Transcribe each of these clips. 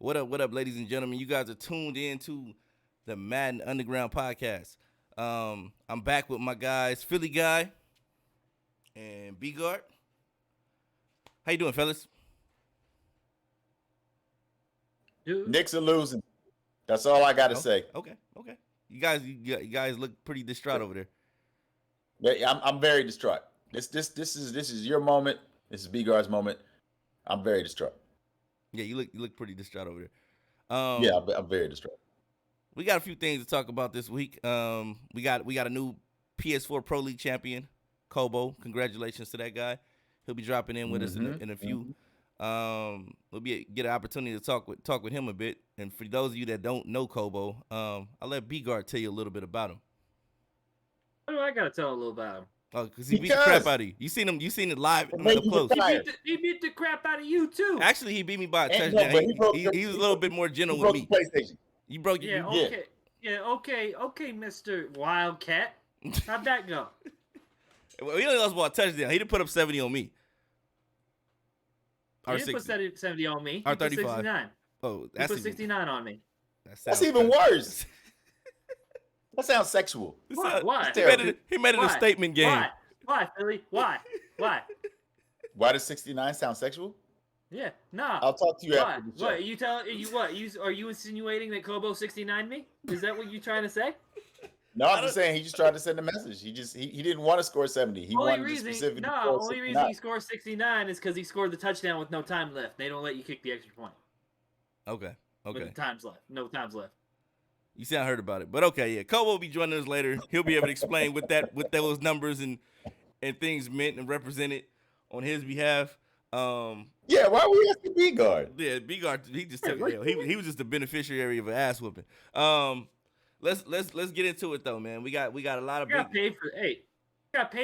What up, ladies and gentlemen? You guys are tuned in to the Madden Underground podcast. I'm back with my guys, Philly Guy and B-Guard. How you doing, fellas? Knicks are losing. That's all I got to say. Okay. You guys look pretty distraught over there. Yeah, I'm very distraught. This is your moment. This is B-Guard's moment. I'm very distraught. Yeah, you look pretty distraught over there. Yeah, I'm very distraught. We got a few things to talk about this week. We got a new PS4 Pro League champion, Cobo. Congratulations to that guy. He'll be dropping in with us in a few. We'll get an opportunity to talk with him a bit. And for those of you that don't know Cobo, I'll let B-Guard tell you a little bit about him. What do I gotta tell a little about him? Oh, because he beat the crap out of you. You seen it live up close. He beat the crap out of you too. Actually, he beat me by a touchdown. He was a little bit more gentle with me. PlayStation. You broke your okay. Yeah, okay, Mr. Wildcat. How'd that go? Well, he only lost by a touchdown. He didn't put up 70 on me. He didn't put 70 on me. Or he 35. Put 69. Oh, he put 69 on me. That's even worse. That sounds sexual. Why? He made it a statement game. Why, Philly? Why? Why does 69 sound sexual? Yeah, nah. I'll talk to you after the show. Are you insinuating that Cobo 69 me? Is that what you trying to say? No, I'm just saying he just tried to send a message. He didn't want to score 70. He wanted to specifically score 69. Only reason he scored 69 is because he scored the touchdown with no time left. They don't let you kick the extra point. Okay. With time's left. No time's left. You see, I heard about it, but okay, yeah. Cobo will be joining us later. He'll be able to explain what those numbers and things meant and represented on his behalf. Yeah, why were we asking B-Guard? Yeah, B-Guard, he just took it. He was just the beneficiary of an ass whooping. Let's get into it though, man. We got a lot of got paid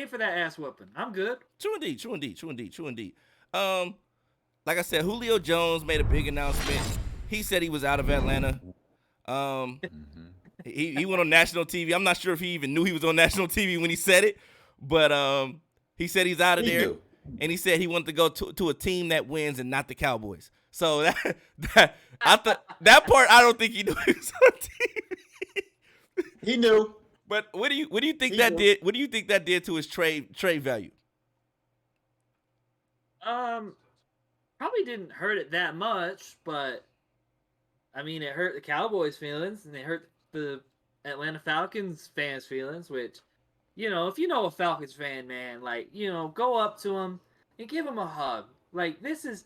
for that ass whooping. I'm good. True indeed. Like I said, Julio Jones made a big announcement. He said he was out of Atlanta. He went on national TV. I'm not sure if he even knew he was on national TV when he said it, but he said he's out of there. And he said he wanted to go to a team that wins and not the Cowboys. So I thought that part I don't think he knew he was on TV. He knew. But what do you think that did? What do you think that did to his trade value? Probably didn't hurt it that much, but I mean it hurt the Cowboys' feelings and it hurt the Atlanta Falcons fans' feelings, which, you know, if you know a Falcons fan, man, like, you know, go up to him and give him a hug. Like, this has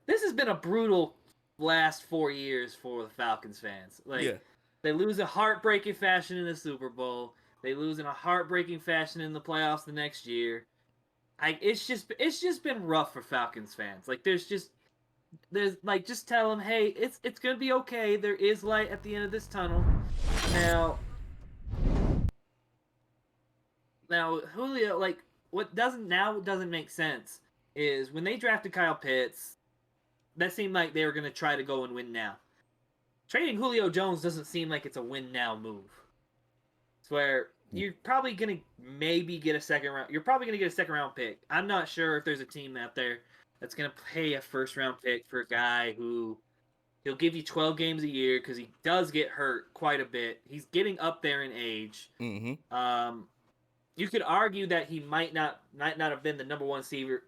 been a brutal last 4 years for the Falcons fans. Like, They lose a heartbreaking fashion in the Super Bowl. They lose in a heartbreaking fashion in the playoffs the next year. It's just been rough for Falcons fans. Like, just tell them, hey, it's gonna be okay. There is light at the end of this tunnel. Now Julio, like, what doesn't make sense is when they drafted Kyle Pitts, that seemed like they were gonna try to go and win now. Trading Julio Jones doesn't seem like it's a win now move. It's where you're probably gonna maybe get a second round. You're probably gonna get a second round pick. I'm not sure if there's a team out there that's gonna pay a first round pick for a guy who he'll give you 12 games a year because he does get hurt quite a bit. He's getting up there in age. Mm-hmm. You could argue that he might not have been the number one receiver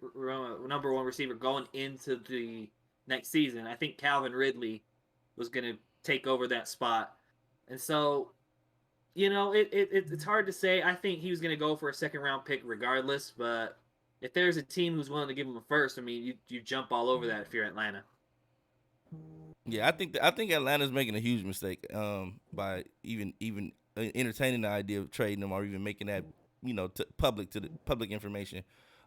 going into the next season. I think Calvin Ridley was gonna take over that spot, and so, you know, it's hard to say. I think he was gonna go for a second round pick regardless, but if there's a team who's willing to give him a first, I mean, you jump all over that if you're Atlanta. Yeah, I think Atlanta's making a huge mistake by even entertaining the idea of trading him or even making that, you know, public information.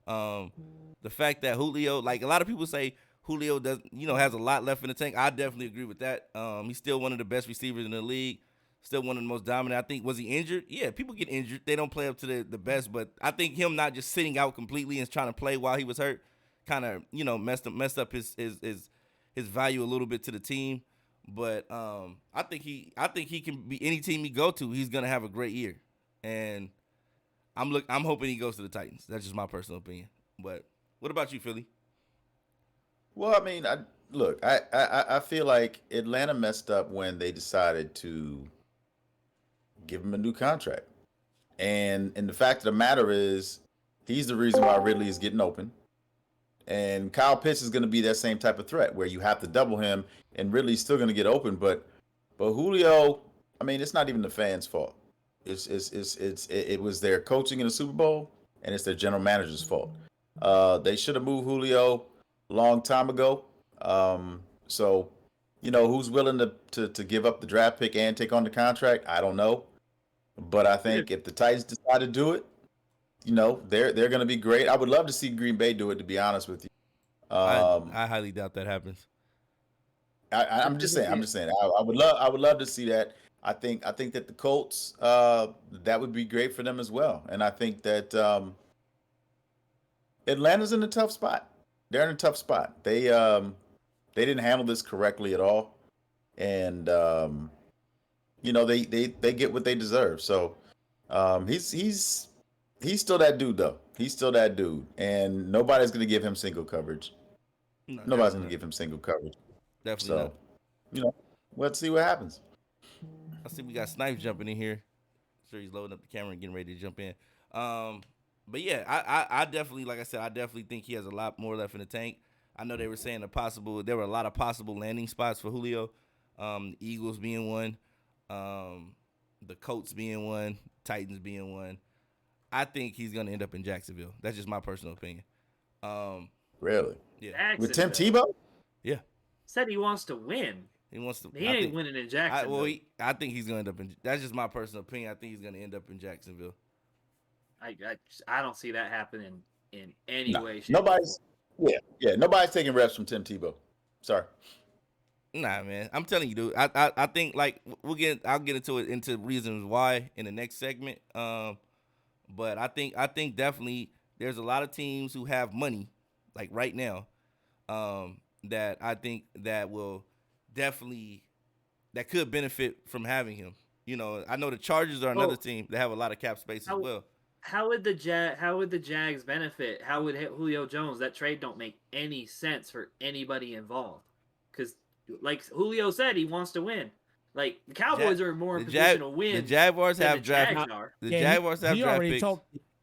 The fact that Julio, like a lot of people say, Julio does, you know, has a lot left in the tank. I definitely agree with that. He's still one of the best receivers in the league. Still one of the most dominant. I think, was he injured? Yeah, people get injured. They don't play up to the best. But I think him not just sitting out completely and trying to play while he was hurt kind of, you know, messed up his value a little bit to the team. But I think he can be any team he go to. He's gonna have a great year, and I'm hoping he goes to the Titans. That's just my personal opinion. But what about you, Philly? Well, I mean, look, I feel like Atlanta messed up when they decided to give him a new contract. And the fact of the matter is, he's the reason why Ridley is getting open. And Kyle Pitts is going to be that same type of threat where you have to double him, and Ridley's still going to get open. But Julio, I mean, it's not even the fans' fault. It was their coaching in the Super Bowl, and it's their general manager's fault. They should have moved Julio a long time ago. So, who's willing to give up the draft pick and take on the contract? I don't know. But I think if the Titans decide to do it, they're going to be great. I would love to see Green Bay do it, to be honest with you. I highly doubt that happens. I'm just saying. I would love to see that. I think that the Colts, that would be great for them as well. And I think that Atlanta's in a tough spot. They're in a tough spot. They didn't handle this correctly at all, and they get what they deserve. So he's still that dude, though. He's still that dude, and nobody's going to give him single coverage. No, Nobody's going to give him single coverage. Definitely So, not. let's see what happens. I see we got Snipes jumping in here. Sure, he's loading up the camera and getting ready to jump in. But yeah, I definitely, like I said, I definitely think he has a lot more left in the tank. I know they were saying there were a lot of possible landing spots for Julio. The Eagles being one, the Colts being one, Titans being one. I think he's gonna end up in Jacksonville. That's just my personal opinion. Really? Yeah. With Tim Tebow? Yeah. Said he wants to win. He wants to. He ain't winning in Jacksonville. I think he's gonna end up in. That's just my personal opinion. I think he's gonna end up in Jacksonville. I don't see that happening in any way. Nobody's taking reps from Tim Tebow. Sorry. Nah, man. I'm telling you, dude. I think like I'll get into reasons why in the next segment. But I think definitely there's a lot of teams who have money, like right now, that I think that will definitely that could benefit from having him. I know the Chargers are another team that have a lot of cap space as well. How would the Jags benefit? How would Julio Jones? That trade don't make any sense for anybody involved. Because, like Julio said, he wants to win. Like the Cowboys are more in position to win. The Jaguars have draft. The Jaguars have draft picks,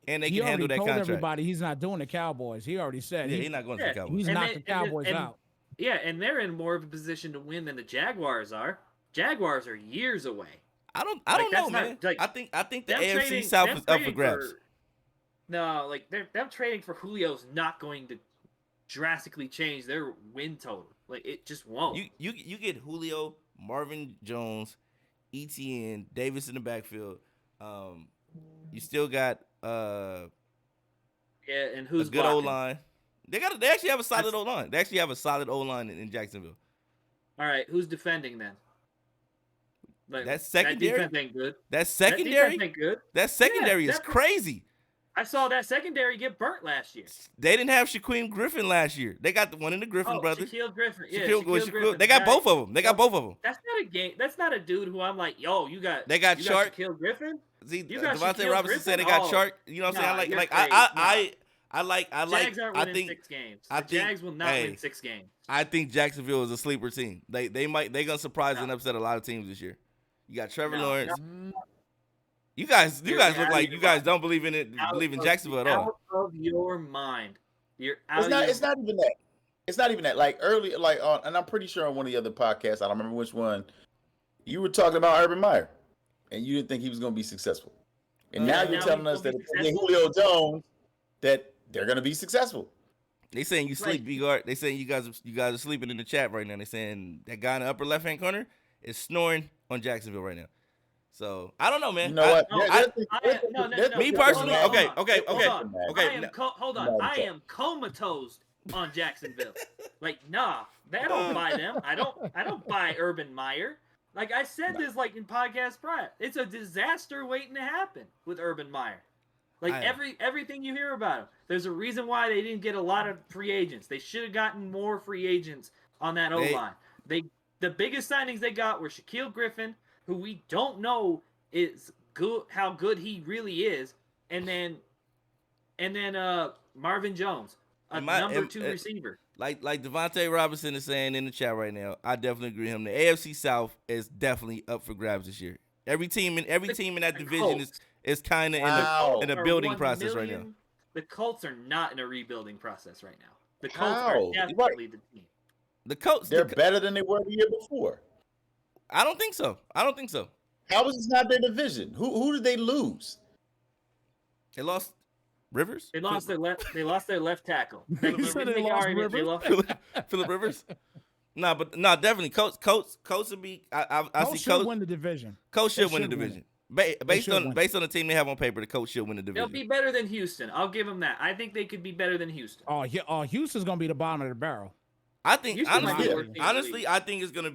and they can handle that contract. Everybody he's not doing the Cowboys. He already said he's not going to the Cowboys. He's knocked the Cowboys out. Yeah, and they're in more of a position to win than the Jaguars are. Jaguars are years away. I don't know, man. I think the AFC South is up for grabs. Them trading for Julio's not going to drastically change their win total. Like it just won't. You get Julio, Marvin Jones, ETN, Davis in the backfield. You still got and who's a good O line. They actually have a solid O line. They actually have a solid O line in Jacksonville. All right, who's defending then? Like, that secondary. That defense ain't good. That secondary. That secondary is crazy. I saw that secondary get burnt last year. They didn't have Shaquem Griffin last year. They got the one in the Griffin brothers. Shaquille Griffin. Yeah, Shaquille Griffin. They got both of them. That's not a game. That's not a dude who I'm like, yo, you got Shark. Shaquille Griffin. See, Devontae Robinson said they got Shark. You know what I'm saying? I like. Jags aren't winning 6 games. The Jags will not win 6 games. I think Jacksonville is a sleeper team. They're gonna surprise and upset a lot of teams this year. You got Trevor Lawrence. You guys look like you guys don't believe in it. Believe in Jacksonville at all. Out of your mind. You're out. It's not even that. It's not even that. Like early, and I'm pretty sure on one of the other podcasts, I don't remember which one, you were talking about Urban Meyer, and you didn't think he was going to be successful. And now you're telling us that Julio Jones, that they're going to be successful. They saying you sleep, B-Guard. They saying you guys are sleeping in the chat right now. They saying that guy in the upper left hand corner is snoring on Jacksonville right now. So I don't know, man. You know what? Me personally, okay. Hold on. I am comatose on Jacksonville. Like, nah, I don't buy them. I don't buy Urban Meyer. Like I said this like in podcast prior. It's a disaster waiting to happen with Urban Meyer. Like everything you hear about him. There's a reason why they didn't get a lot of free agents. They should have gotten more free agents on that O-line. The biggest signings they got were Shaquille Griffin, who we don't know is good, how good he really is, and then Marvin Jones. a In my- number in- 2 uh, receiver. Like Devontae Robinson is saying in the chat right now, I definitely agree with him. The AFC South is definitely up for grabs this year. Every team in that The division Colts. is kind of Wow. in a Are building 1 process right now. million. The Colts are not in a rebuilding process right now. The Colts How? are definitely the team. The Colts, They're better than they were the year before. I don't think so. How is this not their division? Who did they lose? They lost Rivers. They lost their left tackle. You said they lost Rivers? Phillip Rivers. Definitely. Coach would be. I Coach see should Coach. win the division. Coach should win the should win division. Based should on win. based on the team they have on paper, the coach should win the They'll division. be better than Houston. I'll give them that. I think they could be better than Houston. Houston's gonna be the bottom of the barrel. I think Houston might be the worst team in the honestly, league. I think it's gonna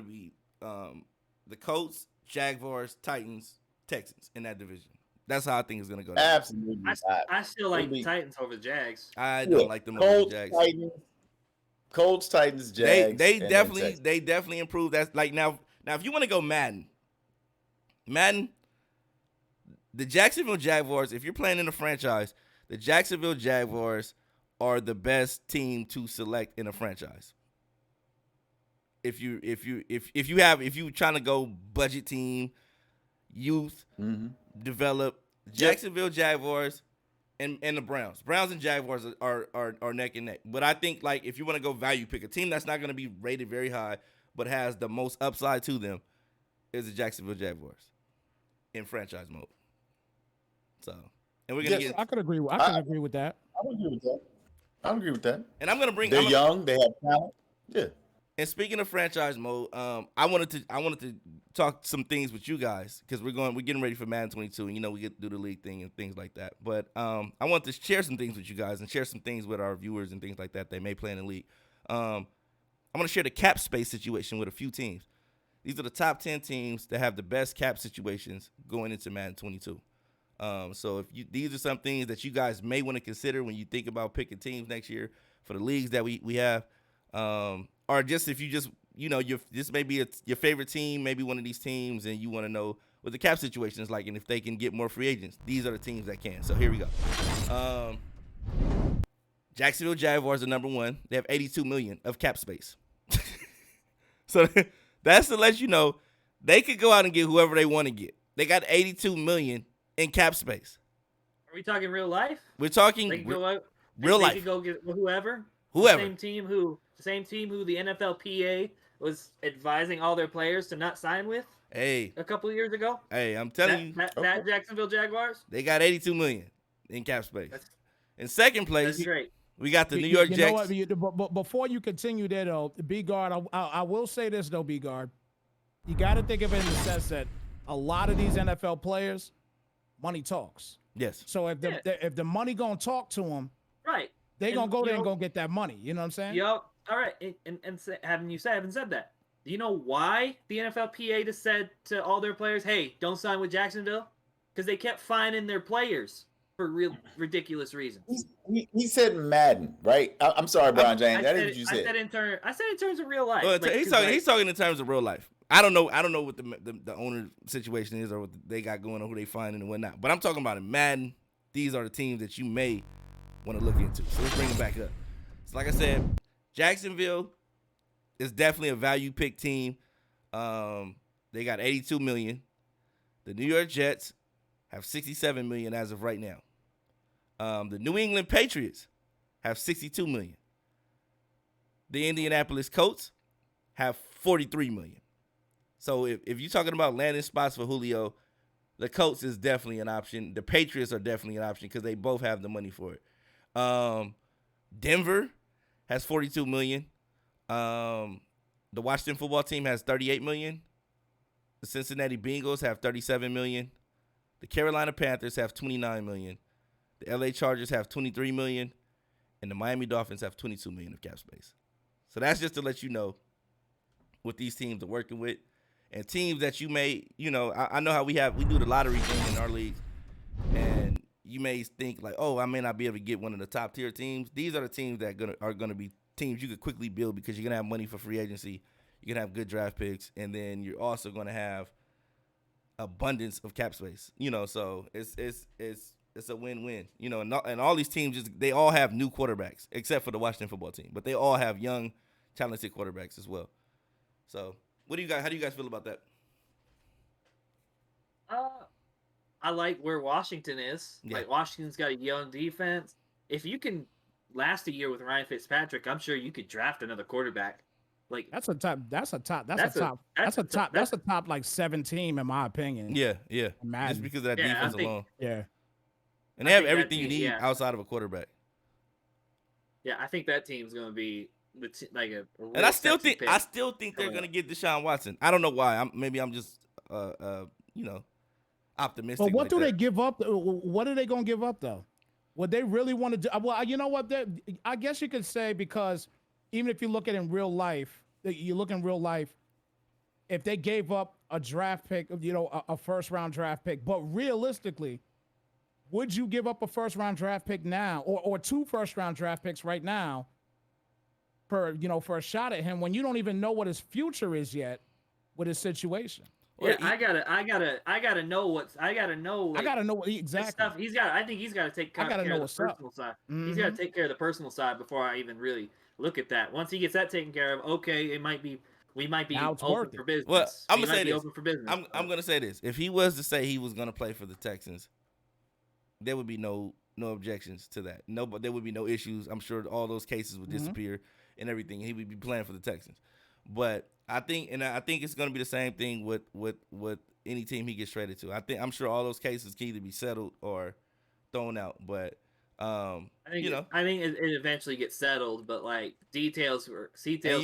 be the Colts, Jaguars, Titans, Texans in that division. That's how I think it's gonna go down. Absolutely not. I still like It'll the be- Titans over the Jags. I don't like them over Colts, the Jags. Colts, Titans, They Jags. and then Texans. definitely improved. That's like now if you want to go Madden, the Jacksonville Jaguars. If you're playing in a franchise, the Jacksonville Jaguars are the best team to select in a franchise. If you trying to go budget team, youth, develop, Jacksonville Jaguars and the Browns. Browns and Jaguars are neck and neck. But I think like if you want to go value pick, a team that's not going to be rated very high but has the most upside to them is the Jacksonville Jaguars in franchise mode. So, and we're gonna Yes, get. I could agree. I could agree with that. I would agree with that. I agree with that. And I'm gonna bring. They're young. They have talent. Yeah. And speaking of franchise mode, I wanted to talk some things with you guys because we're getting ready for Madden 22, and we get to do the league thing and things like that. But I want to share some things with you guys and share some things with our viewers and things like that they may play in the league. I'm gonna share the cap space situation with a few teams. These are the top 10 teams that have the best cap situations going into Madden 22. So these are some things that you guys may want to consider when you think about picking teams next year for the leagues that we have. Or just if you just this may be your favorite team, maybe one of these teams, and you want to know what the cap situation is like and if they can get more free agents. These are the teams that can. So here we go. Jacksonville Jaguars are number 1. They have $82 million of cap space. So that's to let you know they could go out and get whoever they want to get. They got $82 million in cap space. Are we talking real life? We're talking They could go out. real They life. could go get whoever. Whoever. The same team who the NFLPA was advising all their players to not sign with Hey, a couple of years ago. I'm telling you, That Jacksonville Jaguars. they got $82 million in cap space. That's- In second place, That's great. we got the New York You Jets. know what? But before you continue there, though, B-Guard, I will say this, though, B-Guard. You got to think of it in the sense that a lot of these NFL players, money talks. Yes. So if the money going to talk to them, Right. they going to go there and know- go get that money. You know what I'm saying? Yup. All right. Having said that, do you know why the NFLPA just said to all their players, "Hey, don't sign with Jacksonville"? Because they kept fining their players for real ridiculous reasons. He said Madden, right? I'm sorry, Brian James. That is what you I said. said in terms of real life. Well, Like, he's 'cause, like, talking in terms of real life. I don't know what the owner situation is or what they got going on, who they finding and whatnot. But I'm talking about in Madden. These are the teams that you may want to look into. So let's bring it back up. So like I said, Jacksonville is definitely a value pick team. They got $82 million. The New York Jets have $67 million as of right now. The New England Patriots have $62 million. The Indianapolis Colts have $43 million. So if you're talking about landing spots for Julio, the Colts is definitely an option. The Patriots are definitely an option because they both have the money for it. Denver has $42 million. The Washington football team has $38 million. The Cincinnati Bengals have $37 million. The Carolina Panthers have $29 million. The LA Chargers have $23 million. And the Miami Dolphins have $22 million of cap space. So that's just to let you know what these teams are working with. And teams that you may, I know how we do the lottery thing in our leagues. And you may think like, oh, I may not be able to get one of the top tier teams. These are the teams that are going to be teams you could quickly build because you're going to have money for free agency. You're going to have good draft picks. And then you're also going to have abundance of cap space. So it's it's a win-win. You know, and all these teams they all have new quarterbacks except for the Washington football team, but they all have young, talented quarterbacks as well. So, how do you guys feel about that? I like where Washington is. Yeah. Like Washington's got a young defense. If you can last a year with Ryan Fitzpatrick, I'm sure you could draft another quarterback. Like That's a top like 7 team in my opinion. Yeah. Madden. Just because of that Yeah, I defense think- alone, Yeah. and they I have think that everything you team- need yeah. outside of a quarterback. Yeah, I think that team's going to be like a real And I still sexy think pick. they're gonna get Deshaun Watson. I don't know why. I'm just optimistic. But what like do that. they give up? What are they going to give up though? Would they really want to do? Well, you know what? I guess you could say, because even if you look at it in real life, if they gave up a draft pick, a first-round draft pick, but realistically, would you give up a first-round draft pick now, or 2 first-round draft picks right now, for a shot at him when you don't even know what his future is yet with his situation? Yeah, I gotta know like, I gotta know this exactly. stuff. I think he's got to take care of the what's up. personal side. He's got to take care of the personal side before I even really look at that. Once he gets that taken care of, okay, we might be Now it's open working. for business. Well, I'm We gonna might say be this. open for business. I'm gonna say this. If he was to say he was gonna play for the Texans, there would be no objections to that. No, but there would be no issues. I'm sure all those cases would disappear and everything. He would be playing for the Texans. But I think it's gonna be the same thing with any team he gets traded to. I'm sure all those cases can either be settled or thrown out. But I think it eventually gets settled, but like details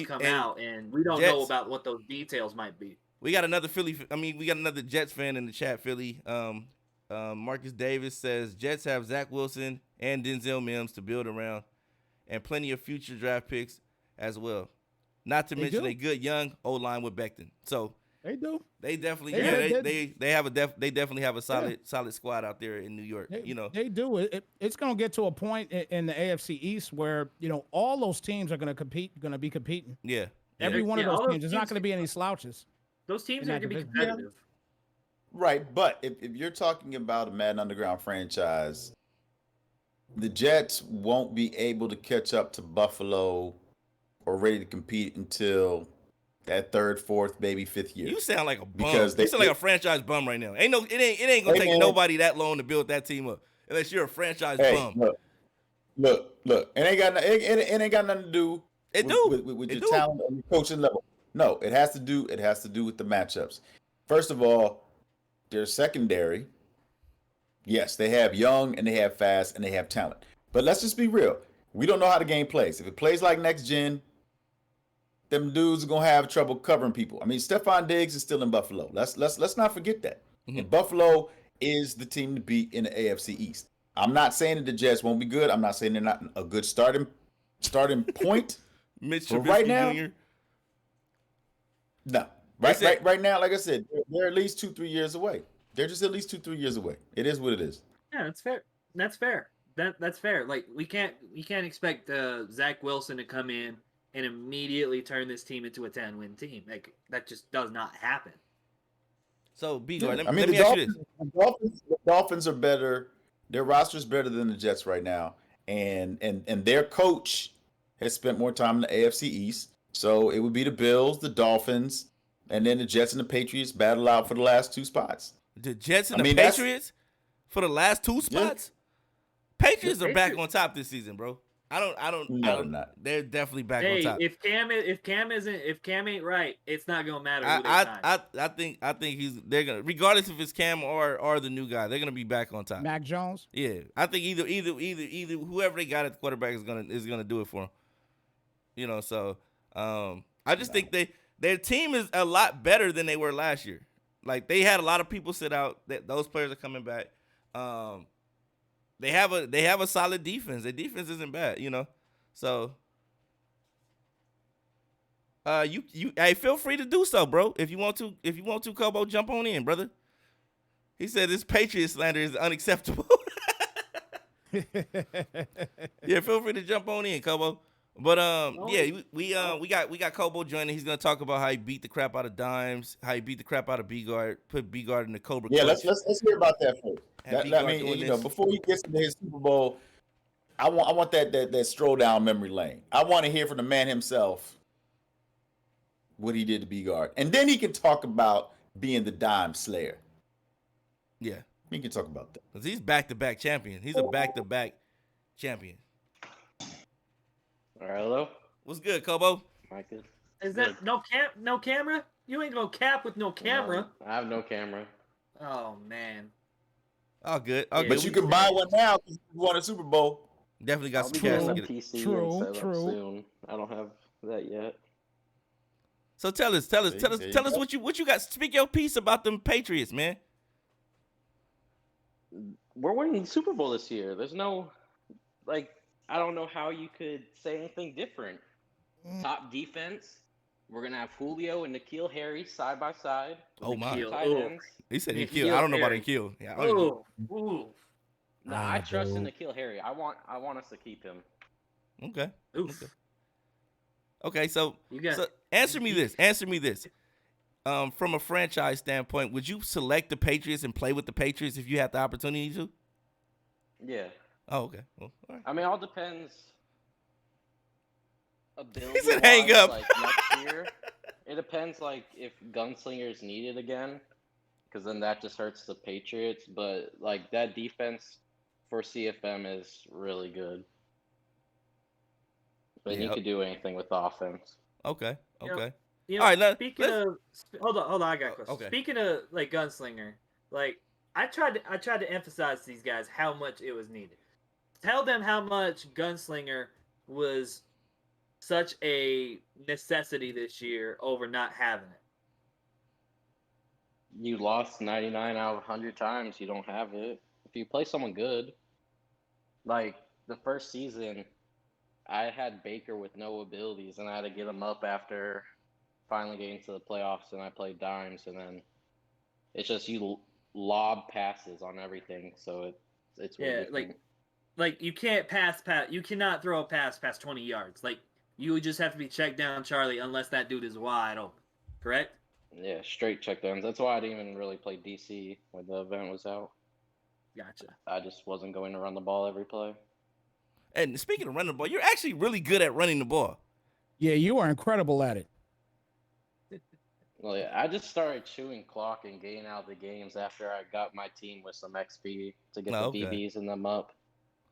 come out, and we don't know about what those details might be. We got another Jets fan in the chat. Philly. Marcus Davis says Jets have Zach Wilson and Denzel Mims to build around, and plenty of future draft picks as well. Not to mention a good young O-line with Becton. So They do. they definitely they definitely have a solid squad out there in New York. They do. It's going to get to a point in the AFC East where all those teams are going to be competing. Yeah. Every one of all those those teams. There's not teams- going to be any slouches. Those teams In are that going to be division. competitive. Right, but if you're talking about a Madden Underground franchise, the Jets won't be able to catch up to Buffalo or ready to compete until that 3rd, 4th, maybe 5th year. You sound like a bum. Because You sound like a franchise bum right now. It ain't gonna take nobody that long to build that team up unless you're a franchise bum. Look. It ain't got nothing to do. With your talent and your coaching level. No, it has to do with the matchups. First of all, their secondary. Yes, they have young and they have fast and they have talent. But let's just be real. We don't know how the game plays. If it plays like next gen, them dudes are gonna have trouble covering people. I mean, Stephon Diggs is still in Buffalo. Let's not forget that. Mm-hmm. And Buffalo is the team to beat in the AFC East. I'm not saying that the Jets won't be good. I'm not saying they're not a good starting point. Mitch But Trubisky right now, Jr. No. Right now, like I said, they're at least 2-3 years away. They're just at least 2-3 years away. It is what it is. Yeah, that's fair. That's fair. Like we can't expect Zach Wilson to come in and immediately turn this team into a 10-win team. Like that just does not happen. So B-Guard, Yeah. let me ask you this. The Dolphins are better. Their roster is better than the Jets right now, and their coach has spent more time in the AFC East. So it would be the Bills, the Dolphins, and then the Jets and the Patriots battle out for the last 2 spots. The Jets and the Patriots for the last 2 spots? Yeah. Patriots are back on top this season, bro. No, not. They're definitely back on top. If Cam ain't right, it's not gonna matter. I think they're gonna, regardless if it's Cam or the new guy, they're gonna be back on top. Mac Jones. Yeah, I think either whoever they got at the quarterback is gonna do it for them. So I just think their team is a lot better than they were last year. Like they had a lot of people sit out. Those players are coming back. They have a solid defense. Their defense isn't bad, So hey, feel free to do so, bro. If you want to, Cobo, jump on in, brother. He said this Patriot slander is unacceptable. Yeah, feel free to jump on in, Cobo. But Oh. yeah, we got Cobo joining. He's gonna talk about how he beat the crap out of Dimes, how he beat the crap out of B guard, put B guard in the Cobra Yeah, clutch. let's hear about that first. Have I B-Guard mean, doing you know, this. before he gets into his Super Bowl, I want that stroll down memory lane. I want to hear from the man himself what he did to B guard, and then he can talk about being the dime slayer. Yeah, He can talk about that. because he's back-to-back champion. He's a back-to-back champion. All right, hello. What's good, Cobo? Mike is. Is that no camera? You ain't gonna cap with no camera. I have no camera. Oh man. All good. All Yeah, good. But you can buy one now because you won a Super Bowl. Definitely got I'll some be cash. getting to a get it. PC True, set up true. soon. I don't have that yet. So tell us There you go. what you got. Speak your piece about them Patriots, man. We're winning the Super Bowl this year. There's no, I don't know how you could say anything different. Top defense. We're gonna have Julio and N'Keal Harry side by side. with Oh, the my. two tight Ooh. ends. He said N'Keal N'Keal. I don't know about Harry. N'Keal. Yeah, I don't know. Ooh. No, I trust in dude. N'Keal Harry. I want us to keep him. Okay. Oof. Okay. So You got answer me this. From a franchise standpoint, would you select the Patriots and play with the Patriots if you had the opportunity to? Yeah. Oh, okay. Well, all right. I mean, it all depends. Ability said hang up. Like next year, it depends. Like if Gunslingers needed again, because then that just hurts the Patriots. But like that defense for CFM is really good. But Yeah. you could do anything with the offense. Okay. Yep. Okay. You know, All right, now, speaking of, hold on, I got a question. Okay. Speaking of like Gunslinger, like I tried to emphasize to these guys how much it was needed. Tell them how much Gunslinger was such a necessity this year over not having it. You lost 99 out of 100 times. You don't have it. If you play someone good, like the first season, I had Baker with no abilities, and I had to get him up after finally getting to the playoffs, and I played dimes, and then it's just you lob passes on everything, so it's way different. like you can't you cannot throw a pass past 20 yards. Like you would just have to be checked down, Charlie, unless that dude is wide open. Correct? Yeah, straight checkdowns. That's why I didn't even really play DC when the event was out. Gotcha. I just wasn't going to run the ball every play. And speaking of running the ball, you're actually really good at running the ball. Yeah, you are incredible at it. Well, yeah, I just started chewing clock and getting out of the games after I got my team with some XP to get Oh, the okay. BBs in them up.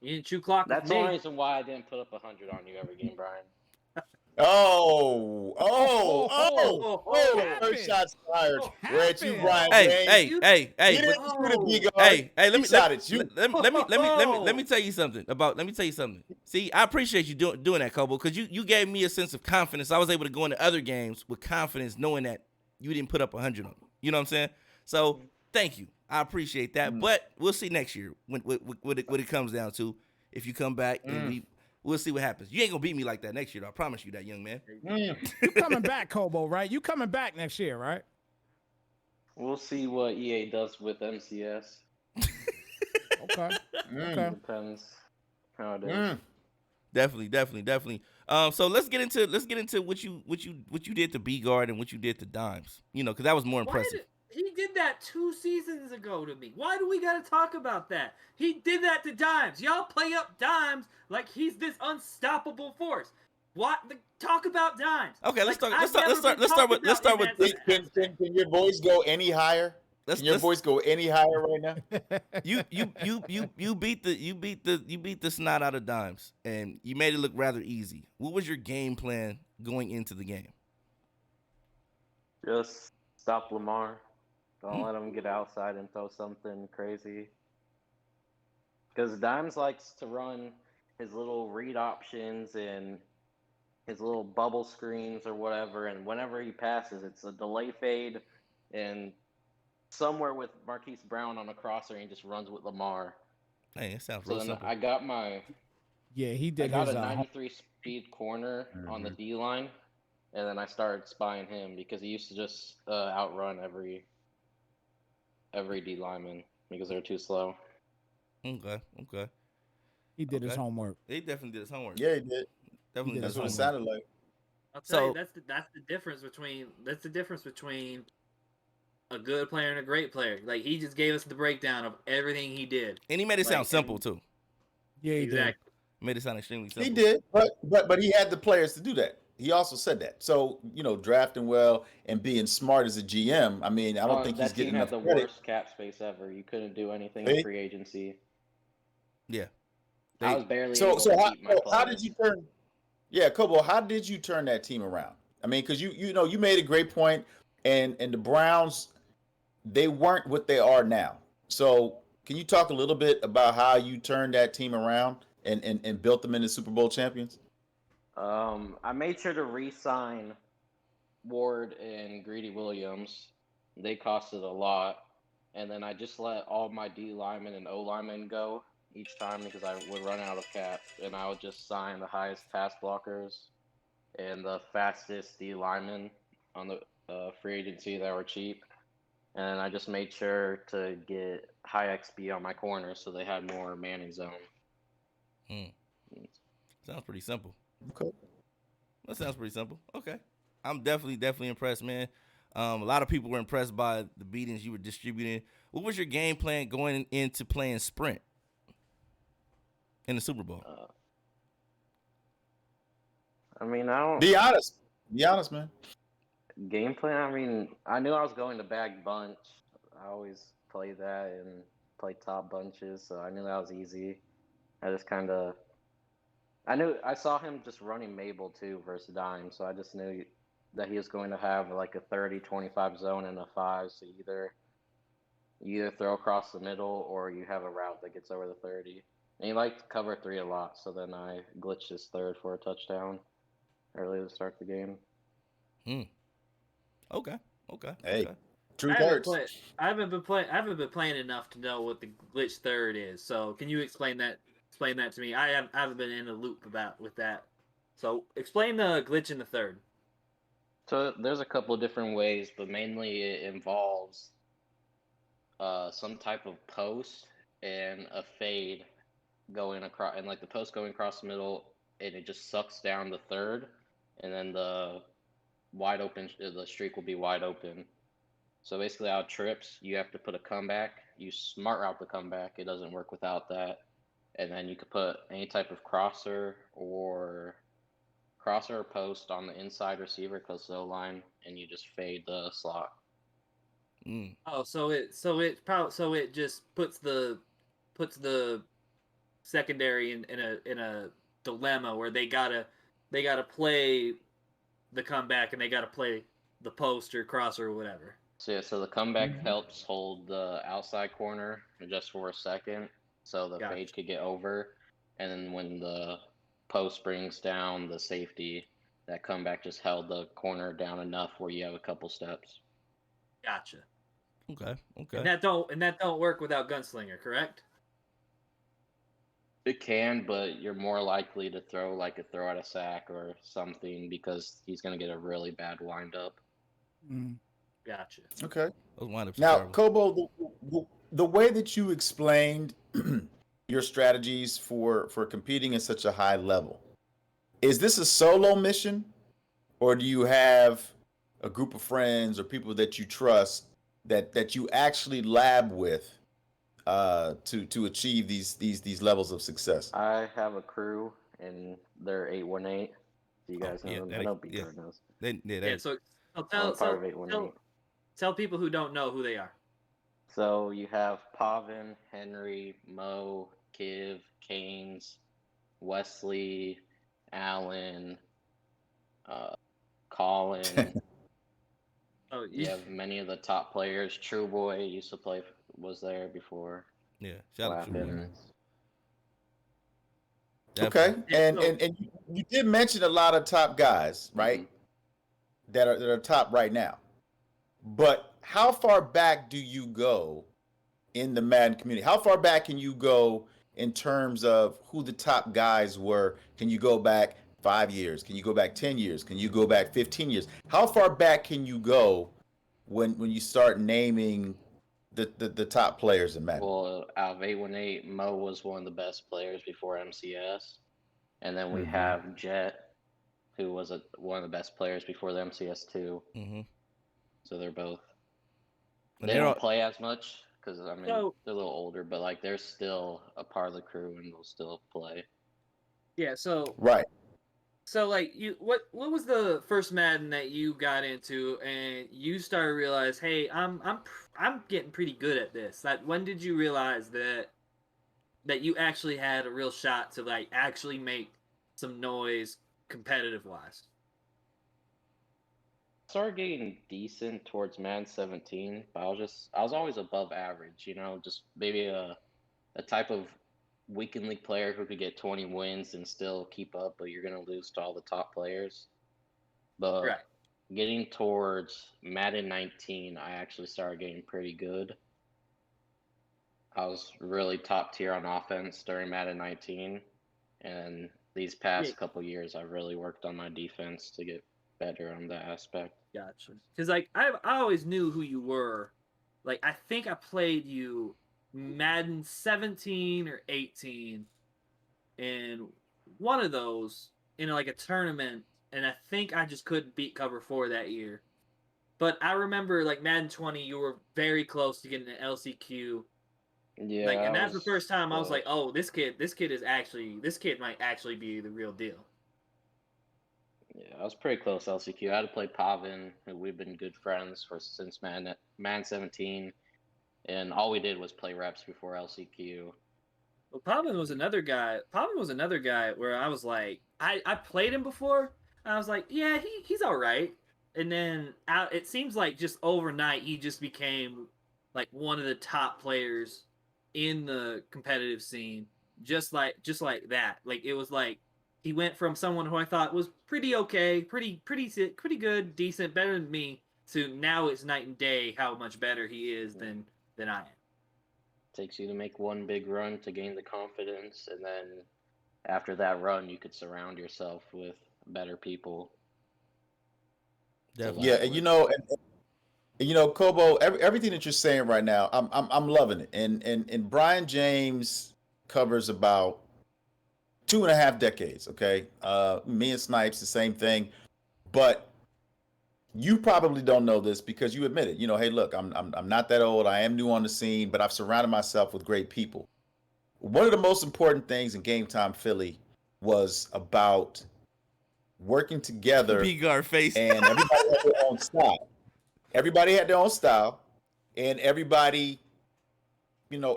You didn't chew clock That's with the me. only reason why I didn't put up 100 on you every game, Brian. Oh, happened? first shots fired. What We're at you, happened? Brian. Hey, James. hey, He didn't but- shoot a B guard. hey, let He me shot at you. let me tell you something Let me tell you something. See, I appreciate you doing that, Cobo, because you gave me a sense of confidence. I was able to go into other games with confidence, knowing that you didn't put up 100 on me. You know what I'm saying? So thank you. I appreciate that. But we'll see next year when what it comes down to. If you come back and we'll see what happens. You ain't gonna beat me like that next year, though. I promise you that, young man. You coming back, Cobo, right? You coming back next year, right? We'll see what EA does with MCS. Okay. Okay. Depends how it is. Definitely. So let's get into what you did to B guard and what you did to Dimes. You know, because that was more impressive. He did that 2 seasons ago to me. Why do we got to talk about that? He did that to Dimes. Y'all play up Dimes like he's this unstoppable force. Talk about Dimes. Okay, let's Like, start with Can your voice go any higher? Can your voice go any higher right now? you beat the snot out of Dimes, and you made it look rather easy. What was your game plan going into the game? Just stop Lamar. Don't let him get outside and throw something crazy. Because Dimes likes to run his little read options and his little bubble screens or whatever, and whenever he passes, it's a delay fade and somewhere with Marquise Brown on a crosser, and he just runs with Lamar. Hey, it sounds So real then simple. I got my Yeah, he I did got his. a 93 speed corner on the D line, and then I started spying him because he used to just outrun every D lineman because they're too slow. Okay. He did his Okay. homework. He definitely did his homework. Yeah, he did. Definitely That's does what it homework. sounded like. I'll tell you So that's the difference between a good player and a great player. Like he just gave us the breakdown of everything he did. and he made it sound Like simple and too. Yeah, he did. exactly. Made it sound extremely He simple. did, but he had the players to do that. He also said that. So, drafting well and being smart as a GM, I mean, I don't think he's That getting team had enough the credit. worst cap space ever. You couldn't do anything in Hey, free agency. Yeah. I They was barely So able so to how, keep my so how did you players. turn? Yeah, Cobo, how did you turn that team around? I mean, because you made a great point, and the Browns, they weren't what they are now. So can you talk a little bit about how you turned that team around and built them into Super Bowl champions? I made sure to re-sign Ward and Greedy Williams. They costed a lot. And then I just let all my D linemen and O linemen go each time because I would run out of cap. And I would just sign the highest pass blockers and the fastest D linemen on the free agency that were cheap. And I just made sure to get high XP on my corners so they had more manning zone. Hmm. Sounds pretty simple. Okay. That sounds pretty simple. Okay. I'm definitely impressed, man. A lot of people were impressed by the beatings you were distributing. What was your game plan going into playing Sprint in the Super Bowl? I mean, I don't Be honest. Be honest, man. game plan. I mean, I knew I was going to bag bunch. I always play that and play top bunches, so I knew that was easy. I just kind of, I saw him just running Mabel too versus Dime, so I just knew that he was going to have like a 30-25 zone and a 5, so you either throw across the middle or you have a route that gets over the 30. And he liked cover 3 a lot, so then I glitched his third for a touchdown early to start the game. Okay. Okay. Hey, Okay. truth hurts. I haven't been playing enough to know what the glitch third is. So can you explain that? Explain that to me. I haven't been in the loop with that. So explain the glitch in the third. So there's a couple of different ways, but mainly it involves some type of post and a fade going across, and like the post going across the middle, and it just sucks down the third, and then the streak will be wide open. So basically, out trips, you have to put a comeback. You smart route the comeback. It doesn't work without that. And then you could put any type of crosser or post on the inside receiver close to the line, and you just fade the slot. Oh, so it just puts the secondary in a dilemma where they gotta play the comeback and they gotta play the post or crosser or whatever. So yeah, so the comeback helps hold the outside corner just for a second, so the Gotcha. fade could get over, and then when the post brings down the safety, that comeback just held the corner down enough where you have a couple steps. Gotcha. Okay. And that don't work without Gunslinger, correct? It can, but you're more likely to throw at a sack or something because he's going to get a really bad windup. Gotcha. Okay. Those windups are Now, terrible. Kobo, the way that you explained your strategies for competing at such a high level, is this a solo mission, or do you have a group of friends or people that you trust that you actually lab with to achieve these levels of success? I have a crew, and they're 818. Do you guys know them? I know B Bird knows. So I'm part of 818. tell people who don't know who they are. So you have Pavin, Henry, Mo, Kiv, Canes, Wesley, Allen, Colin. Oh, You have many of the top players. True Boy was there before. Yeah. Shout out to True Boy. Okay, Definitely. and you did mention a lot of top guys, right? That are top right now. But how far back do you go in the Madden community? How far back can you go in terms of who the top guys were? Can you go back 5 years? Can you go back 10 years? Can you go back 15 years? How far back can you go when you start naming the top players in Madden? Well, out of 818, Mo was one of the best players before MCS. And then we Mhm. have Jet, who was one of the best players before the MCS2. Mm-hmm. So they're both. And They they're don't all, play as much because I mean So they're a little older, but like they're still a part of the crew and they'll still play. yeah, Right. so like what was the first Madden that you got into and you started to realize, hey, I'm getting pretty good at this. Like when did you realize that you actually had a real shot to like actually make some noise competitive wise? Started getting decent towards Man 17, but I was always above average, just maybe a type of weekend league player who could get 20 wins and still keep up, but you're gonna lose to all the top players. But Right. getting towards Madden 19, I actually started getting pretty good. I was really top tier on offense during Madden 19, and these Yeah, past couple years, I've really worked on my defense to get better on that aspect. gotcha. Because like I always knew who you were. Like I think I played you Madden 17 or 18 in one of those in like a tournament, and I think I just couldn't beat cover 4 that year. But I remember like Madden 20, you were very close to getting an LCQ. Yeah, Like, I and that's the was first time I was like, close. oh, this kid might actually be the real deal. Yeah, I was pretty close LCQ. I had to play Pavin, who we've been good friends for since Man 17, and all we did was play reps before LCQ. Well, Pavin was another guy. Pavin was another guy where I was like, I played him before. And I was like, yeah, he's all right. And then it seems like just overnight he just became like one of the top players in the competitive scene. Just like that. Like it was like he went from someone who I thought was pretty okay, pretty good, decent, better than me, to now it's night and day how much better he is than I am. Takes you to make one big run to gain the confidence, and then after that run, you could surround yourself with better people to definitely. Yeah, level and with. Kobo, everything that you're saying right now, I'm loving it. And Brian James covers about 2.5 decades. Okay, me and Snipes the same thing, but you probably don't know this because you admit it. Hey, look, I'm not that old. I am new on the scene, but I've surrounded myself with great people. One of the most important things in Game Time Philly was about working together, B guard face. and everybody had their own style. Everybody had their own style, and everybody,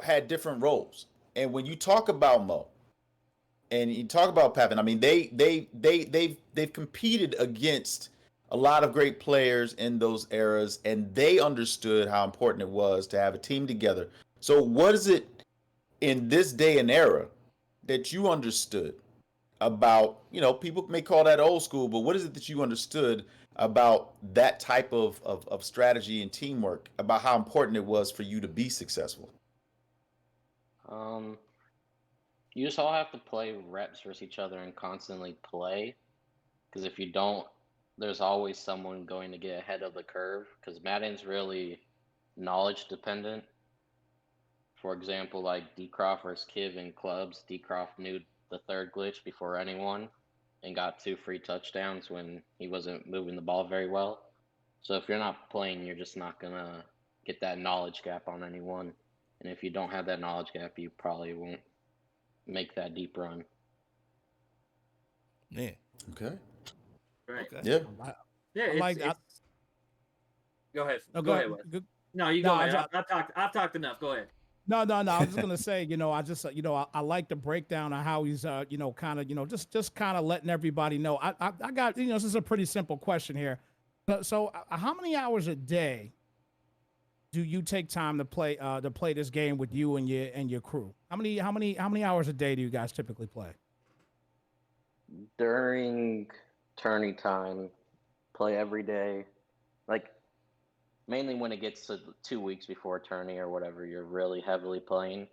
had different roles. And when you talk about Mo and you talk about Papin, I mean, they've competed against a lot of great players in those eras, and they understood how important it was to have a team together. So, what is it in this day and era that you understood about, people may call that old school, but what is it that you understood about that type of strategy and teamwork, about how important it was for you to be successful? Um, you just all have to play reps versus each other and constantly play, because if you don't, there's always someone going to get ahead of the curve. Because Madden's really knowledge dependent. For example, like Decroft versus Kiv in clubs, Decroft knew the third glitch before anyone and got 2 free touchdowns when he wasn't moving the ball very well. So if you're not playing, you're just not gonna get that knowledge gap on anyone. And if you don't have that knowledge gap, you probably won't make that deep run. Yeah. Okay. Right. Okay. Yeah. Yeah, I like. it's go ahead. No, Go ahead, Wes. No, you No, go ahead. I've talked enough. Go ahead. No. I was just gonna say, I just, I like the breakdown of how he's, kind of, just kind of letting everybody know. I got, this is a pretty simple question here. So, how many hours a day do you take time to play this game with you and your crew? How many hours a day do you guys typically play? During tourney time, play every day. Like mainly when it gets to 2 weeks before tourney or whatever, you're really heavily playing.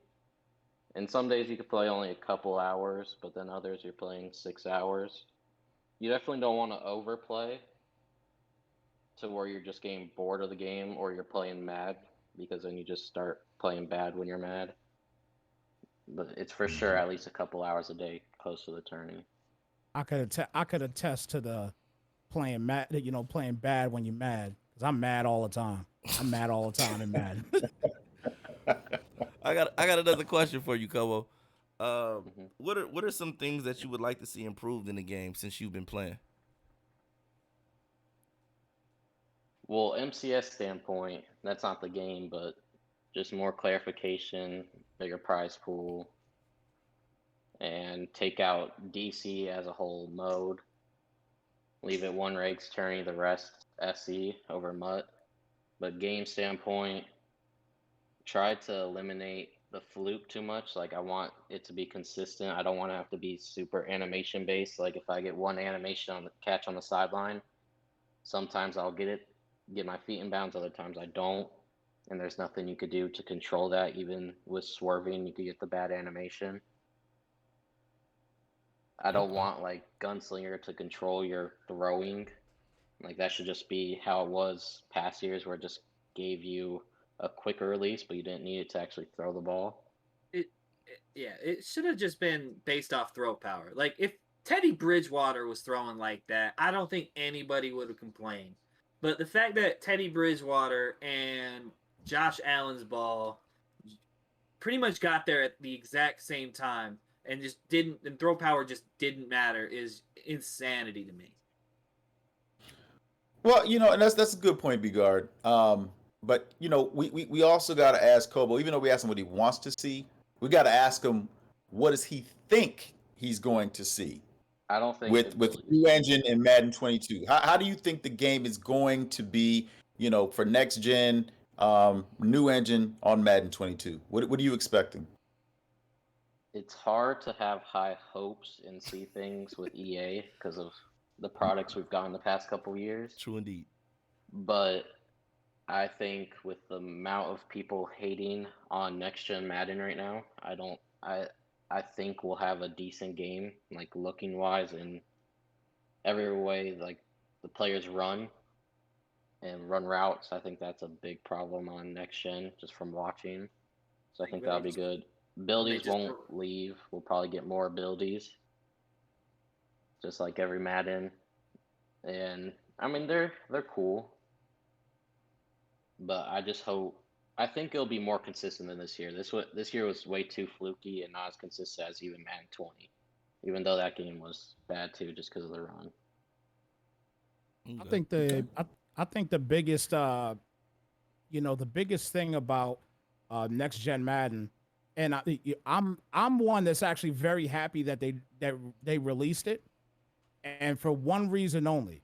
And some days you could play only a couple hours, but then others you're playing 6 hours. You definitely don't want to overplay to where you're just getting bored of the game or you're playing mad, because then you just start playing bad when you're mad. But it's for sure Mhm. at least a couple hours a day close to the tourney. I could attest to the playing mad, playing bad when you're mad. Cause I'm mad all the time. I'm mad all the time and mad. I got another question for you, Kobo. Mhm. What are some things that you would like to see improved in the game since you've been playing? Well, MCS standpoint, that's not the game, but just more clarification, bigger prize pool, and take out DC as a whole mode. Leave it one regs tourney, the rest SC over MUT. But game standpoint, try to eliminate the fluke too much. Like I want it to be consistent. I don't want to have to be super animation based. Like if I get one animation on the catch on the sideline, sometimes I'll get my feet in bounds. Other times I don't. And there's nothing you could do to control that. Even with swerving, you could get the bad animation. I don't Okay. want like Gunslinger to control your throwing. Like that should just be how it was past years, where it just gave you a quicker release, but you didn't need it to actually throw the ball. Yeah, it should have just been based off throw power. Like if Teddy Bridgewater was throwing like that, I don't think anybody would have complained. But the fact that Teddy Bridgewater and Josh Allen's ball pretty much got there at the exact same time and just didn't, and throw power just didn't matter is insanity to me. Well, and that's a good point, Bigard. But we also got to ask Kobo, even though we asked him what he wants to see, we got to ask him what does he think he's going to see I don't think the with ability. new engine and Madden 22. How do you think the game is going to be, for next gen, new engine on Madden 22? What are you expecting? It's hard to have high hopes and see things with EA because of the products we've gotten the past couple years. True indeed. But I think with the amount of people hating on next gen Madden right now, I think we'll have a decent game, like looking wise and every way like the players run and run routes. I think that's a big problem on next gen just from watching. So I think When that'll be good. they Abilities just won't leave. We'll probably get more abilities, just like every Madden. And I mean they're cool, but I just hope. I think it'll be more consistent than this year. This year was way too fluky and not as consistent as even Madden 20, even though that game was bad too, just because of the run. I Okay. think I think the biggest the biggest thing about next gen Madden, and I'm one that's actually very happy that they released it, and for one reason only,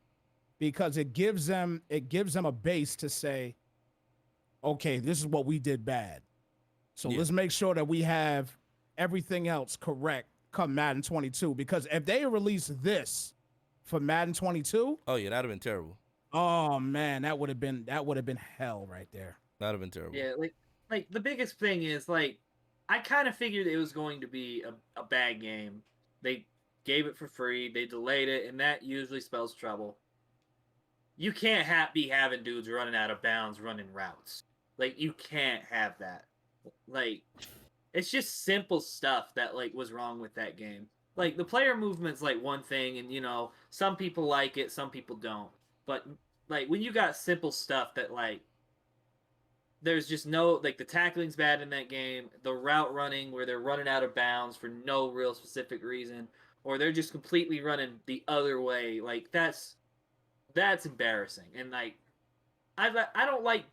because it gives them a base to say, okay, this is what we did bad, so Yeah. let's make sure that we have everything else correct come Madden 22. Because if they release this for Madden 22, Oh yeah, that'd have been terrible. oh man, that would have been hell right there. That'd have been terrible. Yeah, like the biggest thing is like I kind of figured it was going to be a bad game. They gave it for free, they delayed it, and that usually spells trouble. You can't be having dudes running out of bounds running routes. Like you can't have that. Like it's just simple stuff that like was wrong with that game. Like the player movement's like one thing, and some people like it, some people don't. But like when you got simple stuff that like there's just no like the tackling's bad in that game, the route running where they're running out of bounds for no real specific reason, or they're just completely running the other way. Like that's embarrassing, and like I don't like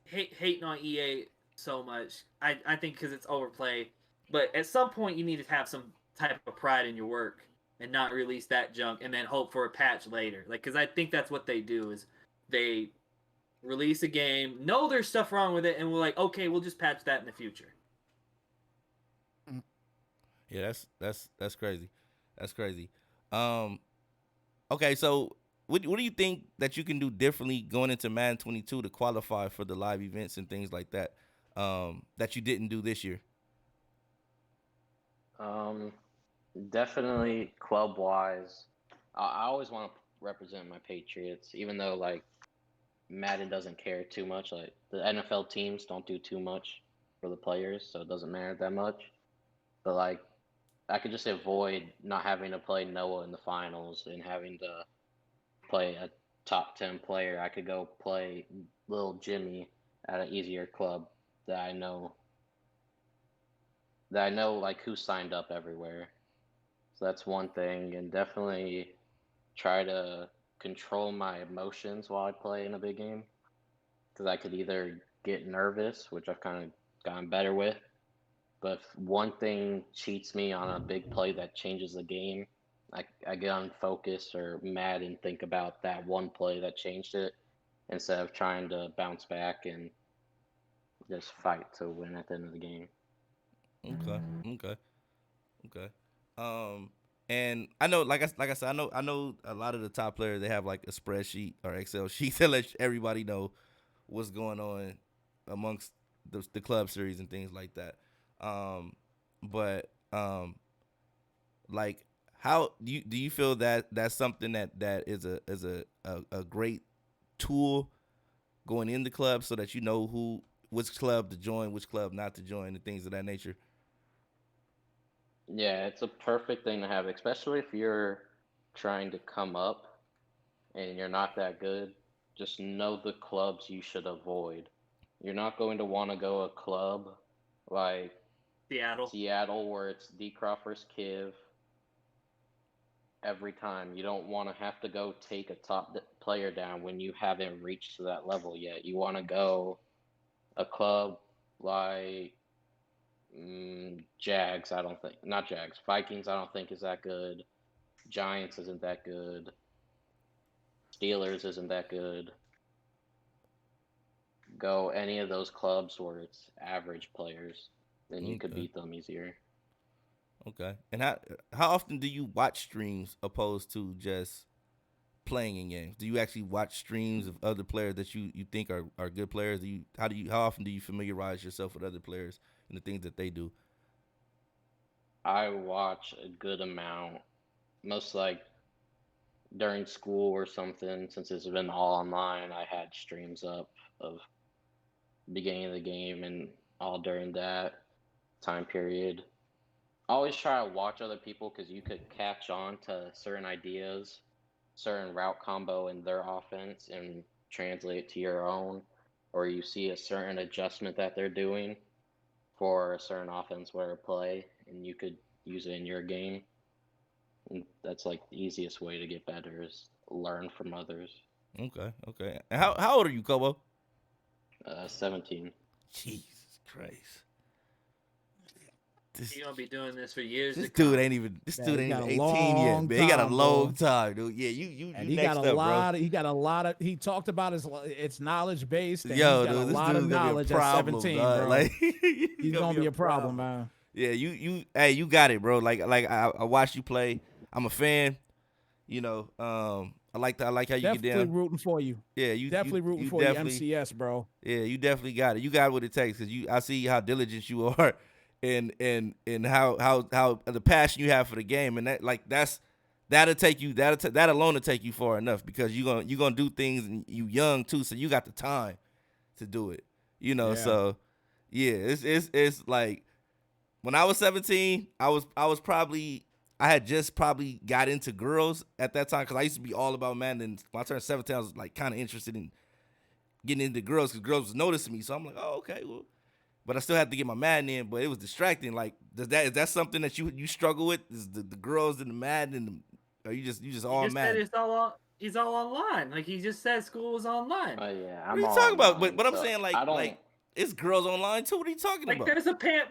hating on EA so much. I think because it's overplayed, but at some point you need to have some type of pride in your work and not release that junk and then hope for a patch later. Like because I think that's what they do is they release a game, know there's stuff wrong with it, and we're like, okay, we'll just patch that in the future. Yeah, that's crazy. That's crazy. Um, okay, so what do you think that you can do differently going into Madden 22 to qualify for the live events and things like that that you didn't do this year? Um, Definitely club wise. I always want to represent my Patriots, even though like Madden doesn't care too much. Like the NFL teams don't do too much for the players, so it doesn't matter that much. But like I could just avoid not having to play Noah in the finals and having to play a top 10 player. I could go play little Jimmy at an easier club that I know like who signed up everywhere. So that's one thing, and definitely try to control my emotions while I play in a big game, because I could either get nervous, which I've kind of gotten better with, but if one thing cheats me on a big play that changes the game, I get unfocused or mad and think about that one play that changed it instead of trying to bounce back and just fight to win at the end of the game. Okay. Okay. Okay. And I know, like I said, I know a lot of the top players, they have like a spreadsheet or Excel sheet that lets everybody know what's going on amongst the club series and things like that. But like, how do you feel that that's something that is a great tool going in the club, so that you know which club to join, which club not to join, and things of that nature? Yeah, it's a perfect thing to have, especially if you're trying to come up and you're not that good. Just know the clubs you should avoid. You're not going to want to go a club like Seattle. Seattle where it's D. Crawford's Kiv every time. You don't want to have to go take a top player down when you haven't reached to that level yet. You want to go a club like Jags. I don't think, not Jags. Vikings. I don't think is that good. Giants isn't that good. Steelers isn't that good. Go any of those clubs where it's average players, then you could Okay. beat them easier. Okay. And how often do you watch streams opposed to just playing in games? Do you actually watch streams of other players that you think are good players? How often do you familiarize yourself with other players and the things that they do? I watch a good amount, most like during school or something. Since it's been all online, I had streams up of beginning of the game and all during that time period. Always try to watch other people because you could catch on to certain ideas, certain route combo in their offense and translate it to your own, or you see a certain adjustment that they're doing for a certain offense where to play, and you could use it in your game. And that's like the easiest way to get better is learn from others. Okay. Okay. And how old are you, Cobo? 17. Jesus Christ. You're gonna be doing this for years. This to come. dude ain't even Man, 18 yet, man. He got a time, long bro. time, dude. Yeah, you And he next got a up, lot. bro. He got a lot of. He talked about it's knowledge based. And Yo, he's got dude, a this lot of dude's gonna be a knowledge problem, at 17, dog. bro. Like, He's gonna be a problem, man. Yeah, hey, you got it, bro. Like I watched you play. I'm a fan. You know, I like how you get Definitely down. rooting for you. Yeah, you Definitely rooting you for you, definitely, MCS, bro. Yeah, you definitely got it. You got what it takes, because I see how diligent you are, and how the passion you have for the game, and that alone will take you far enough, because you're gonna do things, and you young too, so you got the time to do it. You know, Yeah. so yeah, it's like, when I was 17, I had just probably got into girls at that time, because I used to be all about Madden. And when I turned 17, I was like kind of interested in getting into girls, because girls was noticing me. So I'm like, oh, okay, well. But I still had to get my Madden in, but it was distracting. Like, is that something that you struggle with? Is the girls in the Madden, or you just all He just Madden? said he's all online. Like he just said, school was online. Oh yeah, What I'm are you all talking about? online, But I'm so saying, I don't. like it's girls online too. What are you talking Like about?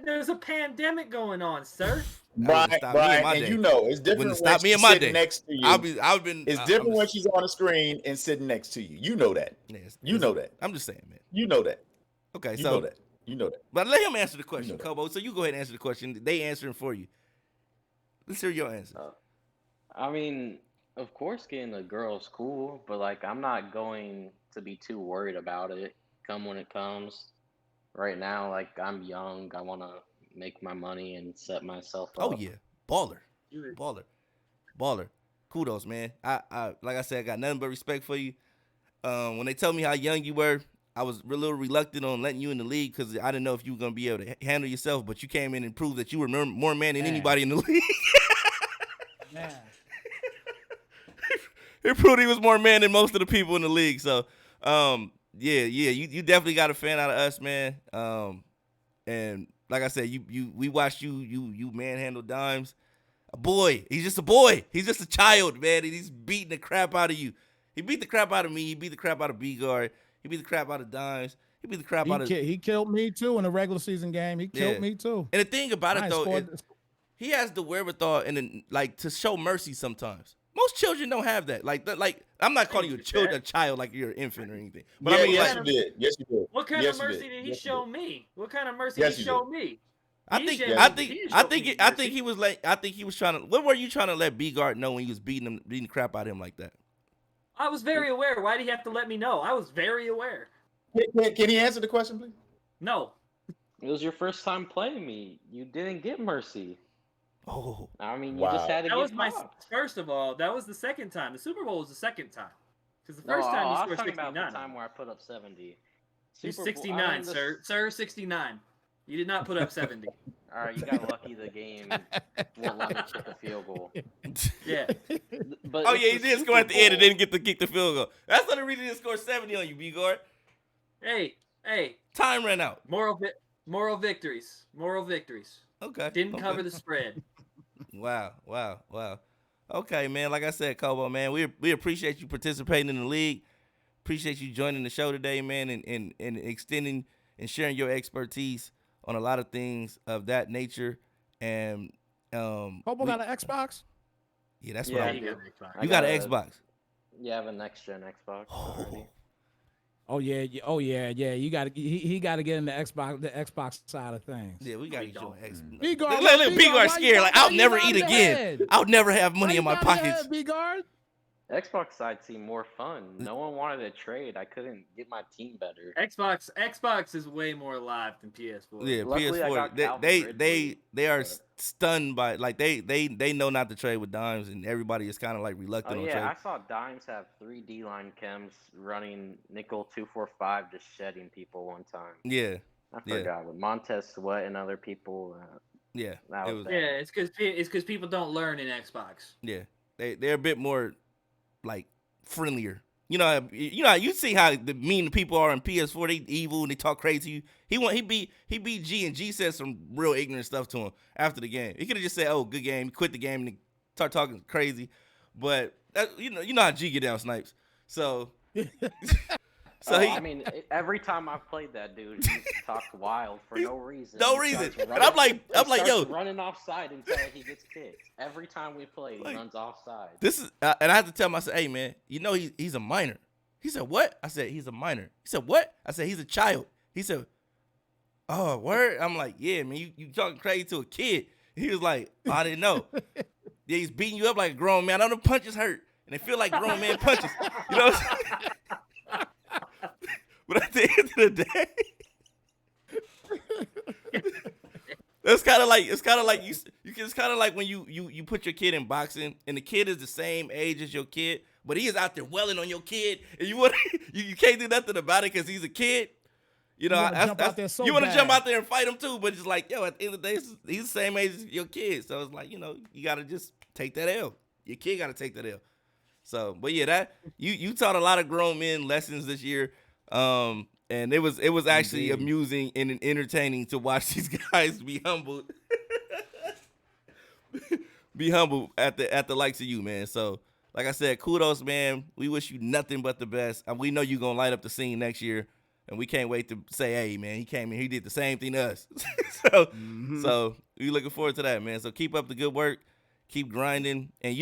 there's a pandemic going on, sir. Brian, and day. you know it's different Wouldn't when stop me she's in my sitting day. next to you. It's different when just, she's on the screen and sitting next to you. You know that. You know that. I'm just saying, man. You know that. Okay, You so know that. You know that. but let him answer the question, You know that. Cobo. So you go ahead and answer the question. They answering for you. Let's hear your answer. I mean, of course, getting a girl's cool, but like, I'm not going to be too worried about it. Come when it comes. Right now, like, I'm young. I want to make my money and set myself up. Oh yeah, baller, You- baller. Kudos, man. I like I said, I got nothing but respect for you. When they tell me how young you were, I was a little reluctant on letting you in the league because I didn't know if you were gonna be able to handle yourself. But you came in and proved that you were more man than anybody in the league. Man. He proved he was more man than most of the people in the league. So, you definitely got a fan out of us, man. And like I said, we watched you manhandle Dimes. A boy. He's just a boy. He's just a child, man. And he's beating the crap out of you. He beat the crap out of me. He beat the crap out of B-Guard. He beat the crap out of Dimes. He beat the crap out of... He killed me, too, in a regular season game. He killed me, too. And the thing about it, though, he has the wherewithal and to show mercy sometimes. Most children don't have that. Like I'm not calling you a child like you're an infant or anything. But I mean, yes, you did. Yes, you did. What kind of mercy did he show me? What kind of mercy did he show me? I think he was trying to. What were you trying to let B-Guard know when he was beating the crap out of him like that? I was very aware. Why did he have to let me know? I was very aware. Can he answer the question, please? No. It was your first time playing me. You didn't get mercy. Oh, I mean, you just had to get popped. First of all, that was the second time. The Super Bowl was the second time. Because the first time you scored 69. About the time where I put up 70. He's 69, sir. Sir, 69. You did not put up 70. All right, you got lucky the game won't let me kick a field goal. Yeah. But he did score at the end and didn't get to kick the field goal. That's the reason he didn't score 70 on you, B-Guard. Hey. Time ran out. Moral victories. Okay. Didn't cover the spread. Wow. Okay, man. Like I said, Cobo, man, we appreciate you participating in the league. Appreciate you joining the show today, man, and extending and sharing your expertise on a lot of things of that nature. And Cobo got an Xbox? Yeah, that's what you got an Xbox. Yeah, I have a next gen Xbox already. Oh yeah. You got he got to get in the Xbox side of things. Yeah, we got to get you an Xbox. B-Guard scared. Like I'll never eat again. I'll never have money in my pockets. B-Guard? Xbox side seemed more fun. No one wanted to trade. I couldn't get my team better. Xbox is way more alive than PS4. Yeah, Luckily, PS4. They are stunned by they know not to trade with Dimes, and everybody is kind of like reluctant on trade. I saw Dimes have 3 D-line chems running nickel 2-4-5, just shedding people one time. Yeah, I forgot with Montez Sweat and other people. It's because people don't learn in Xbox. Yeah, they're a bit more like friendlier. You see how the mean people are in PS4. They evil and they talk crazy to you. He beat G, and G said some real ignorant stuff to him after the game. He could have just said, "Oh, good game." He quit the game and start talking crazy. But you know how G get down, Snipes. So every time I've played that dude, he talked wild for no reason. No reason. And I'm like, yo, running offside until he gets kicked. Every time we play, he runs offside. This is, and I had to tell myself, hey man, he's a minor. He said, what? I said, he's a minor. He said, what? I said, he's a child. He said, oh, word? I'm like, yeah, man, you talking crazy to a kid. He was like, oh, I didn't know. Yeah, he's beating you up like a grown man. I know the punches hurt, and they feel like grown man punches. You know what I'm saying? But at the end of the day, it's kind of like when you put your kid in boxing, and the kid is the same age as your kid, but he is out there welling on your kid, and you can't do nothing about it because he's a kid. You want to jump out there and fight him too, but it's like, yo, at the end of the day, he's the same age as your kid, so it's like, you got to just take that L. Your kid got to take that L. So, but yeah, that you taught a lot of grown men lessons this year. And it was actually amusing and entertaining to watch these guys be humbled. Be humble at the likes of you, man. So, like I said, kudos, man. We wish you nothing but the best. And we know you're gonna light up the scene next year. And we can't wait to say, hey, man, he came in, he did the same thing to us. So we looking forward to that, man. So keep up the good work. Keep grinding. And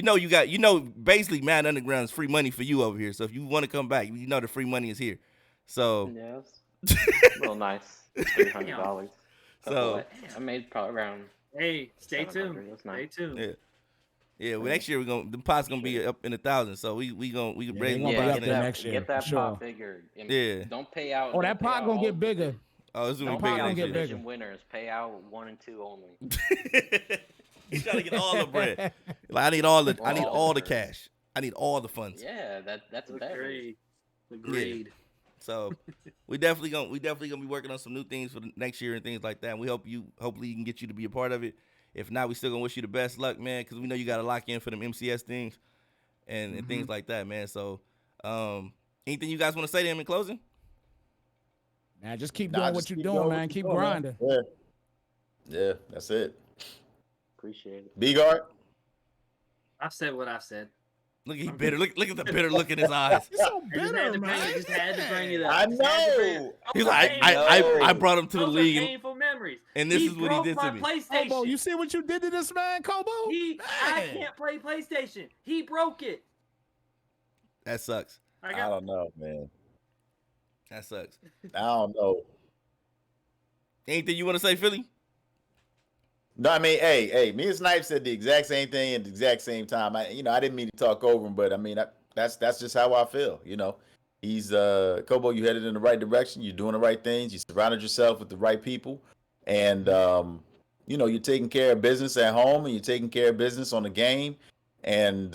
basically Madden Underground is free money for you over here. So if you want to come back, the free money is here. So yes. Real nice. $300. So I made probably around. Hey, stay tuned. Nice. Stay tuned. Yeah. Well, next year the pot's gonna be up in 1,000. So we raise more up there next year. Get that pot bigger. And don't pay out. Oh, that pot gonna get bigger. Oh, it's gonna be bigger. Don't pay out division winners. Pay out 1 and 2 only. He's trying to get all the bread. Like I need all the cash. I need all the funds. Yeah, that's better. Agreed. So we definitely gonna be working on some new things for the next year and things like that. And we hopefully you can get you to be a part of it. If not, we still gonna wish you the best luck, man, because we know you got to lock in for them MCS things and things like that, man. So anything you guys want to say to him in closing? Man, just keep doing what you're doing, man. Keep grinding. Man. Yeah, that's it. Appreciate it. B-Guard. I've said what I've said. Look, he bitter. Look at the bitter look in his eyes. You're so I bitter, man. just had to bring it up. I Just had to bring it know. up. He's Those like, are I painful brought him to the memories. Those are league, painful memories. and this is what he broke did my to me. PlayStation. Cobo, you see what you did to this man, Cobo? I can't play PlayStation. He broke it. That sucks. I don't know, man. That sucks. I don't know. Anything you want to say, Philly? No, I mean, hey, me and Snipe said the exact same thing at the exact same time. I didn't mean to talk over him, but I mean, that's just how I feel. He's Cobo. You headed in the right direction. You're doing the right things. You surrounded yourself with the right people, and you're taking care of business at home, and you're taking care of business on the game. And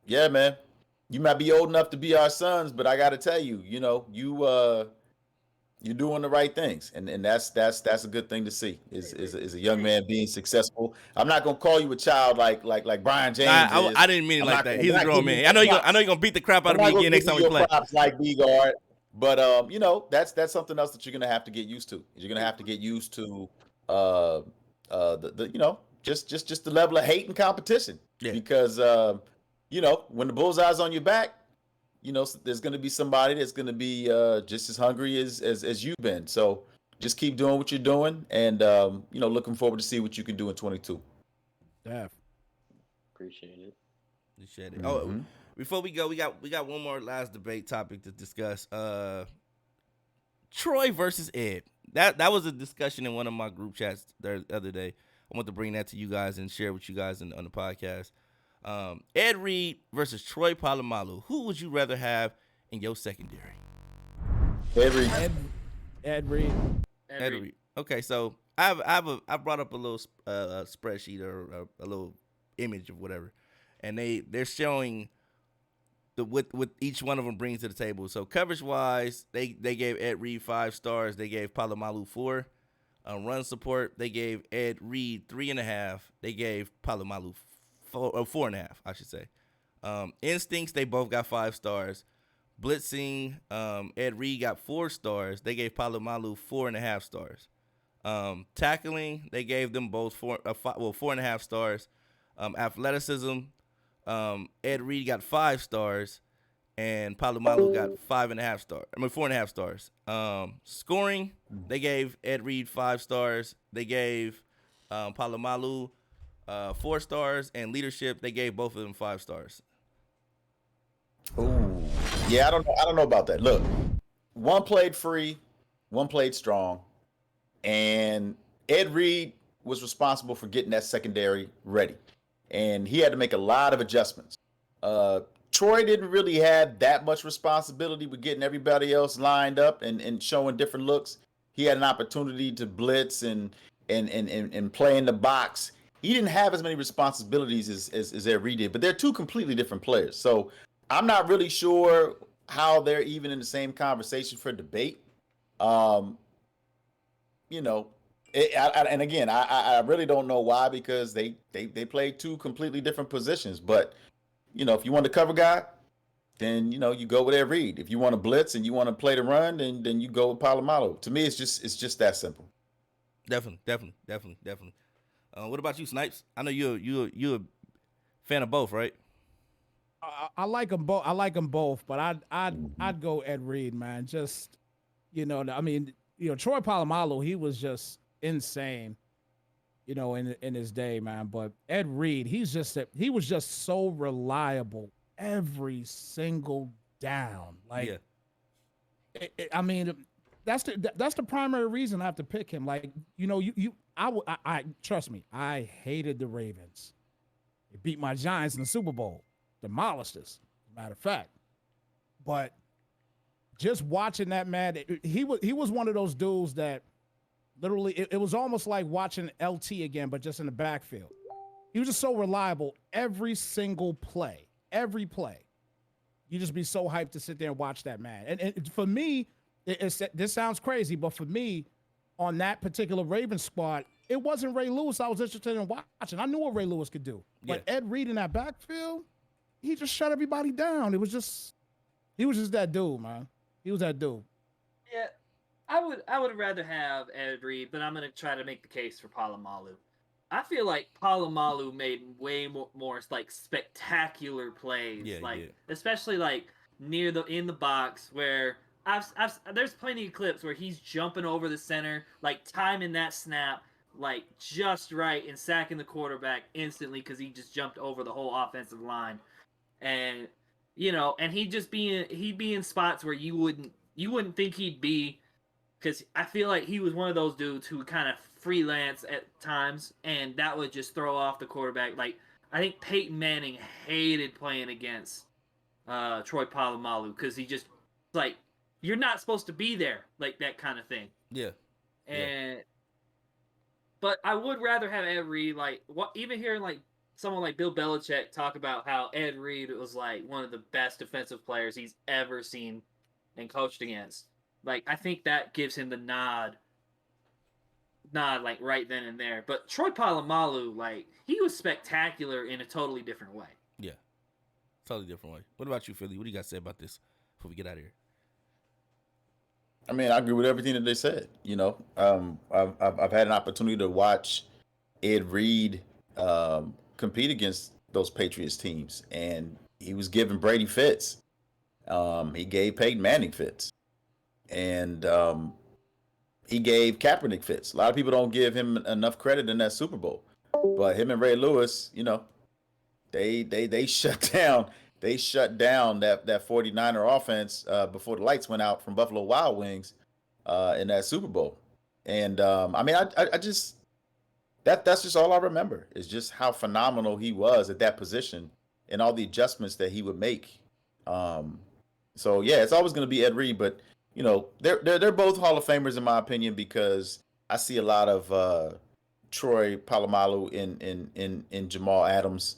yeah, man, you might be old enough to be our sons, but I got to tell you, you're doing the right things, and that's a good thing to see. Is a young man being successful. I'm not gonna call you a child like Brian James. I didn't mean it like that. He's a grown man. I know you're gonna beat the crap out of me again next time we play. Props like B-Guard, but that's something else that you're gonna have to get used to. You're gonna have to get used to just the level of hate and competition. Yeah. Because when the bullseye's on your back, there's going to be somebody that's going to be just as hungry as you've been. So just keep doing what you're doing, and looking forward to see what you can do in 22. Yeah. Appreciate it. Appreciate it. Oh, before we go, we got one more last debate topic to discuss. Troy versus Ed. That was a discussion in one of my group chats the other day. I want to bring that to you guys and share with you guys on the podcast. Ed Reed versus Troy Palamalu. Who would you rather have in your secondary? Ed Reed. Ed Reed. Ed Reed. Okay, so I brought up a little spreadsheet or a little image of whatever, and they're showing what each one of them brings to the table. So coverage wise, they gave Ed Reed 5 stars. They gave Palamalu 4. Run support, they gave Ed Reed 3.5. They gave Palamalu 4.5, I should say. Instincts, they both got 5 stars. Blitzing, Ed Reed got 4 stars. They gave Palamalu 4.5 stars. Tackling, they gave them both 4.5 stars. Athleticism, Ed Reed got 5 stars, and Palamalu got 5.5 stars. 4.5 stars. Scoring, they gave Ed Reed 5 stars. They gave Palamalu 4 stars, and leadership, they gave both of them 5 stars. Ooh, yeah, I don't know about that. Look, one played free, one played strong, and Ed Reed was responsible for getting that secondary ready, and he had to make a lot of adjustments. Troy didn't really have that much responsibility with getting everybody else lined up and showing different looks. He had an opportunity to blitz and play in the box. He didn't have as many responsibilities as Ed Reed did, but they're two completely different players. So I'm not really sure how they're even in the same conversation for debate. And again, I really don't know why, because they play two completely different positions. But if you want to cover guy, then you go with Ed Reed. If you want to blitz and you want to play the run, then you go with Palamalu. To me, it's just that simple. Definitely. What about you, Snipes? I know you're a fan of both, right? I like them both. I like them both, but I'd go Ed Reed, man. Just Troy Palamalu, he was just insane, in his day, man. But Ed Reed, he was just so reliable every single down. Like, yeah. That's the primary reason I have to pick him. Like, I trust me, I hated the Ravens. They beat my Giants in the Super Bowl, demolished us, as a matter of fact. But just watching that man, he was one of those dudes that literally it was almost like watching LT again, but just in the backfield. He was just so reliable every single play, every play. You just be so hyped to sit there and watch that man. And for me, this sounds crazy, but for me, on that particular Ravens squad, it wasn't Ray Lewis I was interested in watching. I knew what Ray Lewis could do. But Ed Reed in that backfield, he just shut everybody down. He was just that dude, man. He was that dude. Yeah, I would rather have Ed Reed, but I'm gonna try to make the case for Palamalu. I feel like Palamalu made way more like spectacular plays, especially like in the box where there's plenty of clips where he's jumping over the center, like timing that snap like just right and sacking the quarterback instantly because he just jumped over the whole offensive line, and and he'd be in spots where you wouldn't think he'd be, because I feel like he was one of those dudes who kind of freelance at times, and that would just throw off the quarterback. Like, I think Peyton Manning hated playing against Troy Palamalu because he just, like, you're not supposed to be there, like that kind of thing. Yeah. But I would rather have Ed Reed, even hearing like someone like Bill Belichick talk about how Ed Reed was like one of the best defensive players he's ever seen and coached against. Like, I think that gives him the nod like right then and there. But Troy Palamalu, like, he was spectacular in a totally different way. Yeah, totally different way. What about you, Philly? What do you guys say about this before we get out of here? I mean, I agree with everything that they said. I've had an opportunity to watch Ed Reed compete against those Patriots teams, and he was giving Brady fits. He gave Peyton Manning fits, and he gave Kaepernick fits. A lot of people don't give him enough credit in that Super Bowl, but him and Ray Lewis, they shut down. They shut down that 49er offense before the lights went out from Buffalo Wild Wings in that Super Bowl. And I mean, I just that's just all I remember is just how phenomenal he was at that position and all the adjustments that he would make. So yeah, it's always going to be Ed Reed, but they're both Hall of Famers in my opinion, because I see a lot of Troy Palamalu in Jamal Adams,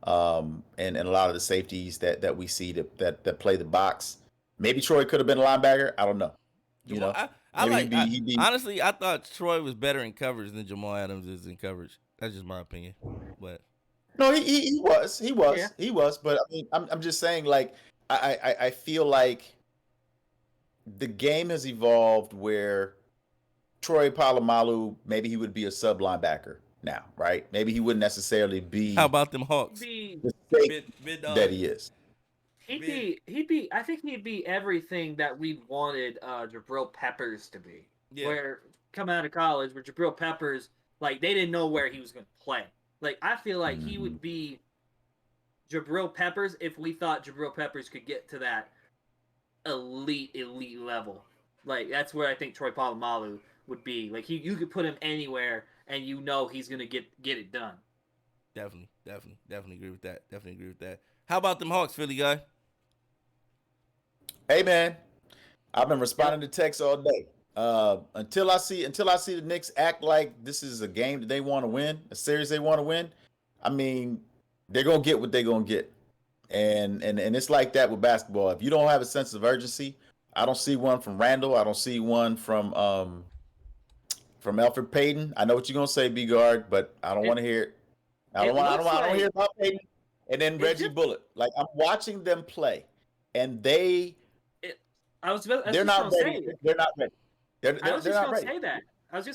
and a lot of the safeties that we see that play the box. Maybe Troy could have been a linebacker. I don't know. Honestly, I thought Troy was better in coverage than Jamal Adams is in coverage. That's just my opinion. But no, he was. Yeah. He was. But I mean, I'm just saying, like, I feel like the game has evolved where Troy Palamalu, maybe he would be a sub linebacker now, right? Maybe he wouldn't necessarily be. How about them Hawks? The safety that he is. I think he'd be everything that we wanted Jabril Peppers to be. Yeah. Where coming out of college, where Jabril Peppers, like, they didn't know where he was going to play. Like, I feel like he would be Jabril Peppers if we thought Jabril Peppers could get to that elite level. Like, that's where I think Troy Palamalu would be. Like, you could put him anywhere and he's going to get it done. Definitely agree with that. How about them Hawks, Philly guy? Hey man, I've been responding to texts all day. Until I see the Knicks act like this is a game that they want to win, a series they want to win. I mean, they're gonna get what they're gonna get, and it's like that with basketball. If you don't have a sense of urgency, I don't see one from Randall. I don't see one from Elfrid Payton. I know what you're gonna say, B-Guard, but I don't want to hear it. I don't want to hear about Payton. And then Reggie Bullock. Like, I'm watching them play, and they're not ready. They're not ready. I was just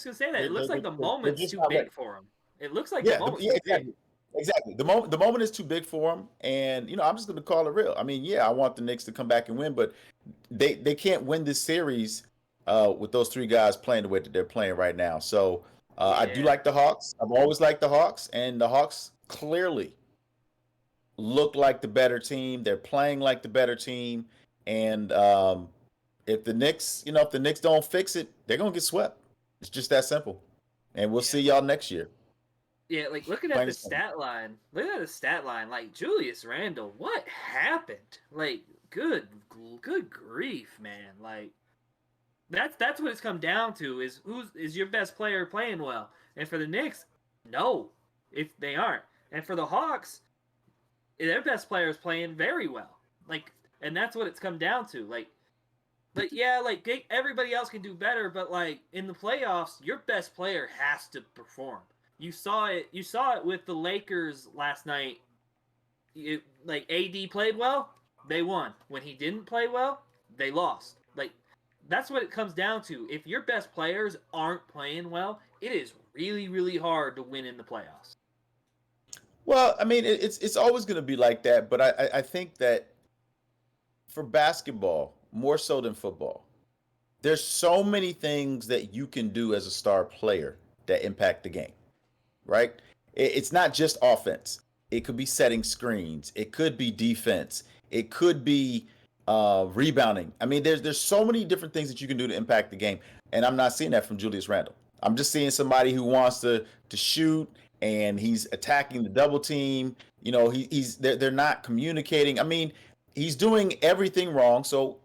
gonna say that. It looks like the moment's too big for them. It looks like the moment's too big. Exactly. The moment is too big for them, and I'm just going to call it real. I mean, yeah, I want the Knicks to come back and win, but they can't win this series with those three guys playing the way that they're playing right now. So I do like the Hawks. I've always liked the Hawks, and the Hawks clearly look like the better team. They're playing like the better team, and if the Knicks don't fix it, they're gonna get swept. It's just that simple. And we'll see y'all next year. Yeah, like, looking at the stat line. Like, Julius Randle, what happened? Like, good grief, man. Like, that's what it's come down to, is is your best player playing well? And for the Knicks, no, if they aren't. And for the Hawks, their best player is playing very well. Like, And that's what it's come down to. Yeah, everybody else can do better, but like in the playoffs, your best player has to perform. You saw it. You saw it with the Lakers last night. AD played well, they won. When he didn't play well, they lost. Like that's what it comes down to. If your best players aren't playing well, it is really, really hard to win in the playoffs. Well, I mean, it's always going to be like that, but I think that for basketball, more so than football, there's so many things that you can do as a star player that impact the game, right? It's not just offense. It could be setting screens. It could be defense. It could be rebounding. I mean, there's so many different things that you can do to impact the game, and I'm not seeing that from Julius Randle. I'm just seeing somebody who wants to shoot, and he's attacking the double team. You know, they're not communicating. I mean, he's doing everything wrong. So,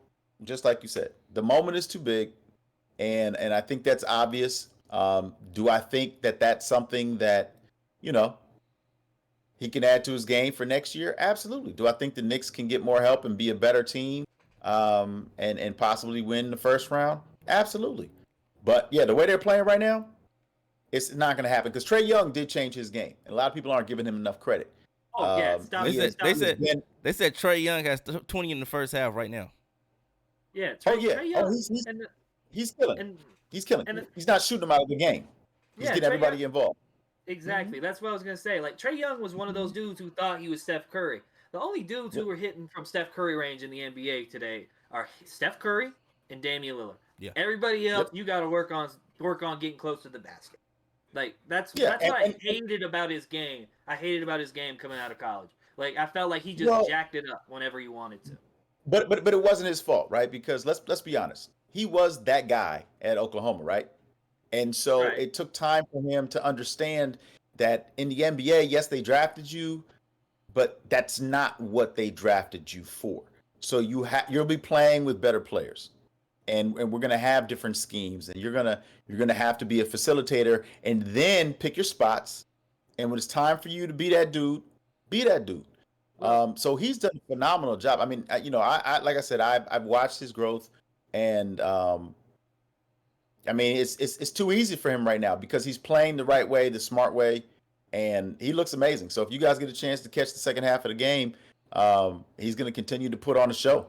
just like you said, the moment is too big, and I think that's obvious. Do I think that that's something that you know he can add to his game for next year? Absolutely. Do I think the Knicks can get more help and be a better team, and possibly win the first round? Absolutely. But yeah, the way they're playing right now, it's not going to happen because Trae Young did change his game, and a lot of people aren't giving him enough credit. Oh yeah, They said Trae Young has 20 in the first half right now. Yeah. Trae Young, he's killing. He's killing. He's not shooting them out of the game. He's getting everybody involved. Exactly. Mm-hmm. That's what I was gonna say. Like Trae Young was one of those dudes who thought he was Steph Curry. The only dudes who were hitting from Steph Curry range in the NBA today are Steph Curry and Damian Lillard. Yeah. Everybody else, you got to work on getting close to the basket. Like that's what I hated about his game. I hated about his game coming out of college. Like I felt like he just jacked it up whenever he wanted to. But it wasn't his fault, right? Because let's be honest, he was that guy at Oklahoma, right? And so it took time for him to understand that in the NBA, yes, they drafted you, but that's not what they drafted you for. So you'll be playing with better players. And we're gonna have different schemes, and you're gonna have to be a facilitator, and then pick your spots. And when it's time for you to be that dude, be that dude. So he's done a phenomenal job. I mean, I like I said, I've watched his growth, and I mean, it's too easy for him right now because he's playing the right way, the smart way, and he looks amazing. So if you guys get a chance to catch the second half of the game, he's going to continue to put on a show.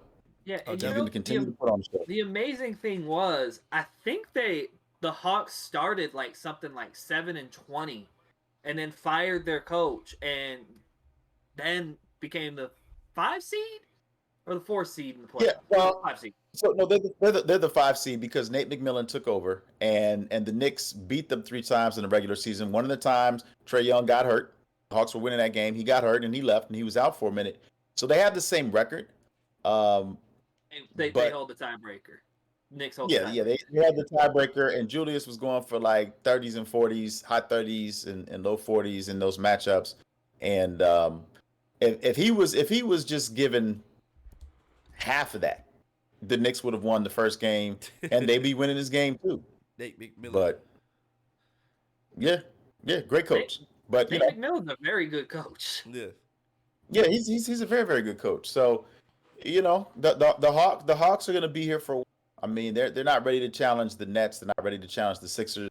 Yeah, and he's going to continue to put on a show. The amazing thing was, I think the Hawks started like something like 7-20, and then fired their coach, and then became the 5 seed or the 4 seed in the playoffs. Yeah, well, 5 seed. So no, they're the 5 seed because Nate McMillan took over, and the Knicks beat them 3 times in the regular season. One of the times Trae Young got hurt. The Hawks were winning that game. He got hurt and he left, and he was out for a minute. So they have the same record. They hold the tiebreaker. Knicks hold. Yeah, they had the tiebreaker, and Julius was going for like 30s and 40s, high 30s and low 40s in those matchups. And if he was just given half of that, the Knicks would have won the first game, and they'd be winning this game too. Nate McMillan. But yeah, great coach. But Nate McMillan's a very good coach. Yeah, he's a very, very good coach. So, the Hawks are going to be here for. I mean, they're not ready to challenge the Nets. They're not ready to challenge the Sixers,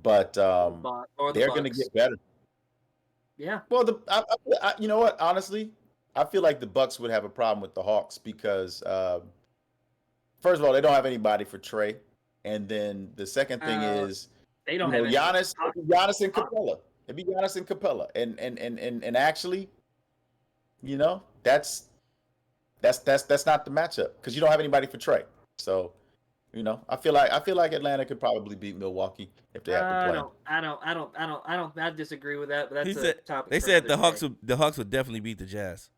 but they're going to get better. Yeah. Well, you know what? Honestly, I feel like the Bucks would have a problem with the Hawks because, first of all, they don't have anybody for Trae, and then the second thing is they don't have Giannis and Capella. It'd be Giannis and Capella, and actually, that's not the matchup because you don't have anybody for Trae. So, I feel like Atlanta could probably beat Milwaukee if they have to play. I disagree with that, but that's a topic. They said the Hawks would definitely beat the Jazz.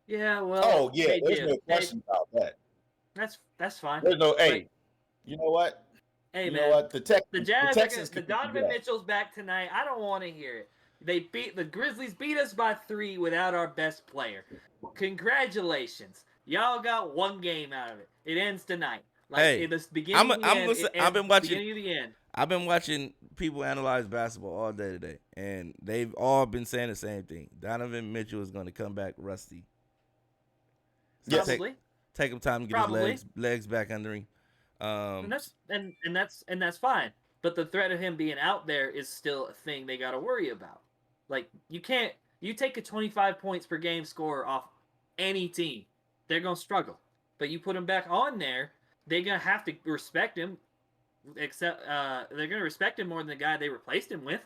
Yeah, well. Oh yeah, there's no question about that. That's fine. There's no. Hey, you know what? Hey, you man. know what? The Jazz. Texans. The Donovan Mitchell's back tonight. I don't want to hear it. The Grizzlies beat us by 3 without our best player. Congratulations. Y'all got 1 game out of it. It ends tonight. The beginning of the end. I've been watching people analyze basketball all day today, and they've all been saying the same thing. Donovan Mitchell is going to come back rusty. Yes. Probably. Take him time to get Probably. his legs back under him. And that's fine. But the threat of him being out there is still a thing they got to worry about. Like you take a 25 points per game scorer off any team, they're gonna struggle. But you put him back on there, they're gonna have to respect him. Except they're gonna respect him more than the guy they replaced him with.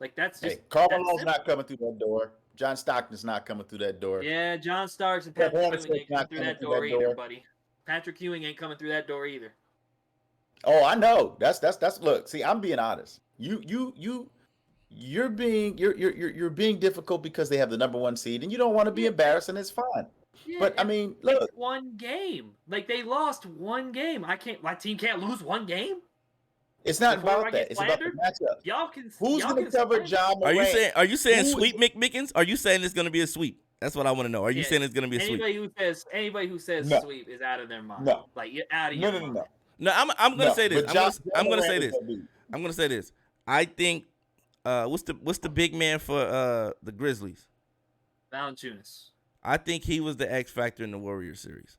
Like that's just. Hey, Carl that's Malone's simple. not coming through that door. John Stockton's not coming through that door. Yeah, John Starks and Jeff Patrick Hornacek's Ewing ain't coming not through coming that through door that either, door. buddy. Patrick Ewing ain't coming through that door either. Oh, I know. That's look. See, I'm being honest. You're being difficult because they have the number 1 seed, and you don't want to be Yeah. embarrassed, and it's fine. Yeah, But I mean, look, it's one game. Like they lost one game. My team can't lose one game. it's not Before I about get that. It's about the slandered? matchup. Y'all can. Who's y'all going to can cover slander. John Morant? Are you saying Who- sweep Mickens? Are you saying it's going to be a sweep? That's what I want to know. Are you Yeah. saying it's going to be a sweep? Anybody who says No. sweep is out of their mind. No. Like you're out of No, your no, no, mind. no. No, I'm going to No, say this. but John I'm going to say Morant this. is gonna be- I'm going to say this. I think what's the big man for the Grizzlies? Valanciunas. I think he was the X factor in the Warriors series.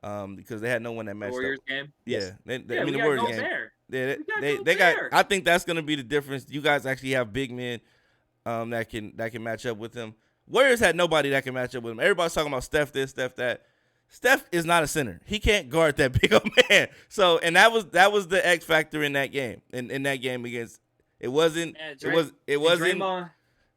Because they had no one that matched Warriors up. game. Yeah, Yeah, I mean we the got Warriors game. Gobert. Yeah, We got they got. Gobert. I think that's gonna be the difference. You guys actually have big men that can match up with him. Warriors had nobody that can match up with him. Everybody's talking about Steph this, Steph that. Steph is not a center. He can't guard that big old man. So, and that was the X factor in that game. In that game against, it wasn't. Yeah, it wasn't. Draymond,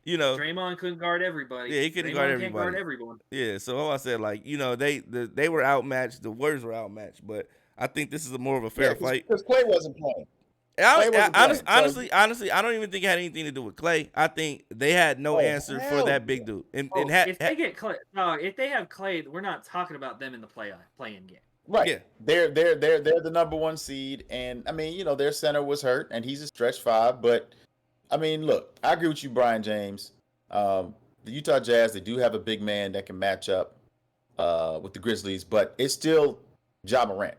You know. Draymond couldn't guard everybody. Yeah, he couldn't Draymond guard can't everybody. guard everyone. Yeah, so I said, like, you know, they were outmatched. The Warriors were outmatched, but I think this is more of a fair fight. because Clay wasn't playing. Honestly, I don't even think it had anything to do with Clay. I think they had no answer for that big dude. If they get Clay, if they have Clay, we're not talking about them in the playing game. Right. Yeah. They're the number 1 seed, and I mean, their center was hurt, and he's a stretch 5. But I mean, look, I agree with you, Brian James. The Utah Jazz, they do have a big man that can match up with the Grizzlies, but it's still Ja Morant.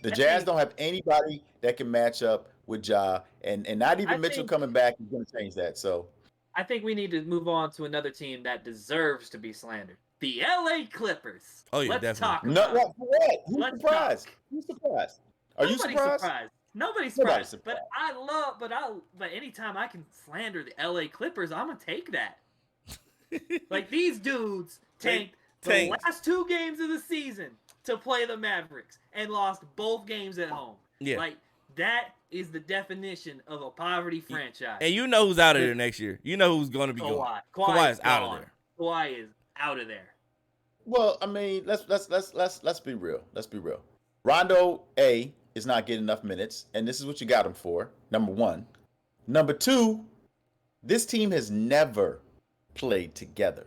The Jazz don't have anybody that can match up with Ja, and not even Mitchell coming back is going to change that. So I think we need to move on to another team that deserves to be slandered. The LA Clippers. Oh, yeah, Let's definitely. talk no, about what? Who's Let's surprised? talk. Who's surprised? Are you Nobody's surprised? Nobody's Nobody's surprised. surprised. But anytime I can slander the LA Clippers, I'm gonna take that. Like these dudes tanked the last 2 games of the season to play the Mavericks and lost both games at home. Yeah. Like that is the definition of a poverty franchise. And you know who's out of there next year. You know who's going to be going. Kawhi is out of there. Kawhi is out of there. Well, I mean, let's be real. Let's be real. Rondo is not getting enough minutes, and this is what you got him for. Number 1. Number 2, this team has never played together.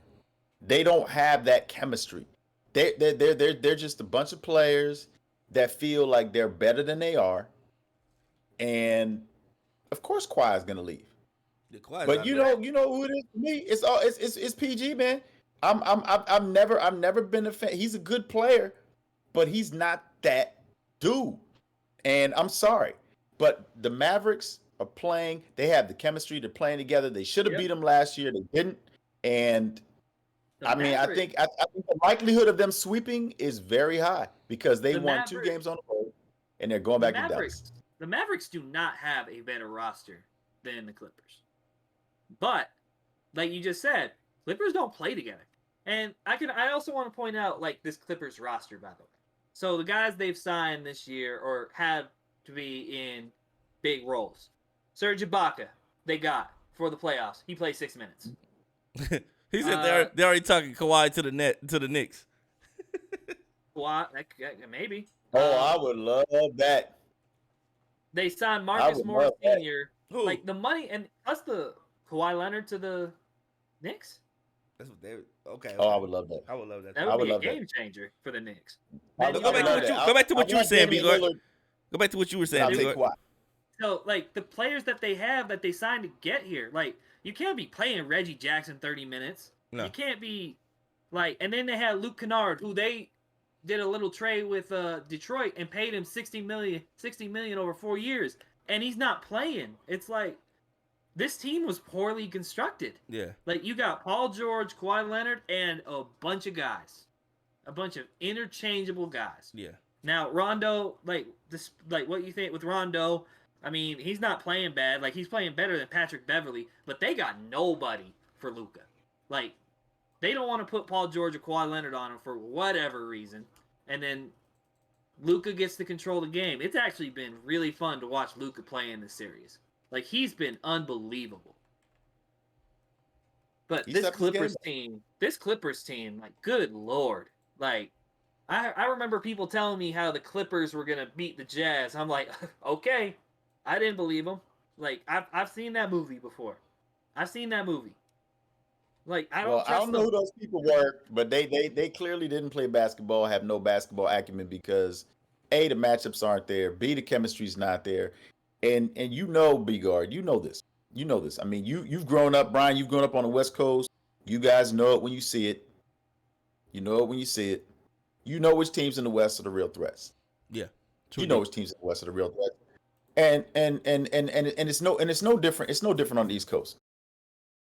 They don't have that chemistry. They're just a bunch of players that feel like they're better than they are, and of course, Kawhi is gonna leave. But you know who it is for me. It's PG, man. I've never been a fan. He's a good player, but he's not that dude. And I'm sorry, but the Mavericks are playing. They have the chemistry. They're playing together. They should have beat them last year. They didn't. And I think the likelihood of them sweeping is very high because they won 2 games on the road, and they're going back to Dallas. The Mavericks do not have a better roster than the Clippers. But, like you just said, Clippers don't play together. And I also want to point out, like, this Clippers roster, by the way. So the guys they've signed this year or have to be in big roles. Serge Ibaka, they got for the playoffs. He played 6 minutes. He said they're already talking Kawhi to the Knicks. Kawhi, maybe. Oh, I would love that. They signed Marcus Morris Sr. Who? Like the money and plus the Kawhi Leonard to the Knicks. That's what they. Okay. Oh, I would love that. I would love that. That would be a game changer for the Knicks. Go back to what you were saying, B. Go back to what you were saying, B. So, like, the players that they have that they signed to get here, like, you can't be playing Reggie Jackson 30 minutes. No. You can't be, like, and then they had Luke Kennard, who they did a little trade with Detroit and paid him $60 million over 4 years, and he's not playing. It's like, this team was poorly constructed. Yeah. Like, you got Paul George, Kawhi Leonard, and a bunch of guys. a bunch of interchangeable guys. Yeah. Now Rondo, like what you think with Rondo? I mean, he's not playing bad. Like he's playing better than Patrick Beverly, but they got nobody for Luka. Like they don't want to put Paul George or Kawhi Leonard on him for whatever reason, and then Luka gets to control the game. It's actually been really fun to watch Luka play in this series. Like he's been unbelievable. But this Clippers team, like, good Lord. Like, I remember people telling me how the Clippers were going to beat the Jazz. I'm like, okay. I didn't believe them. Like, I've seen that movie before. I've seen that movie. Like, I don't know who those people were, but they clearly didn't play basketball, have no basketball acumen because A, the matchups aren't there, B, the chemistry's not there. And you know, B-Guard, you know this. You know this. I mean, you've grown up, Brian, you've grown up on the West Coast. You guys know it when you see it. You know it when you see it. You know which teams in the West are the real threats. Yeah. You know which teams in the West are the real threats. And it's no different. It's no different on the East Coast.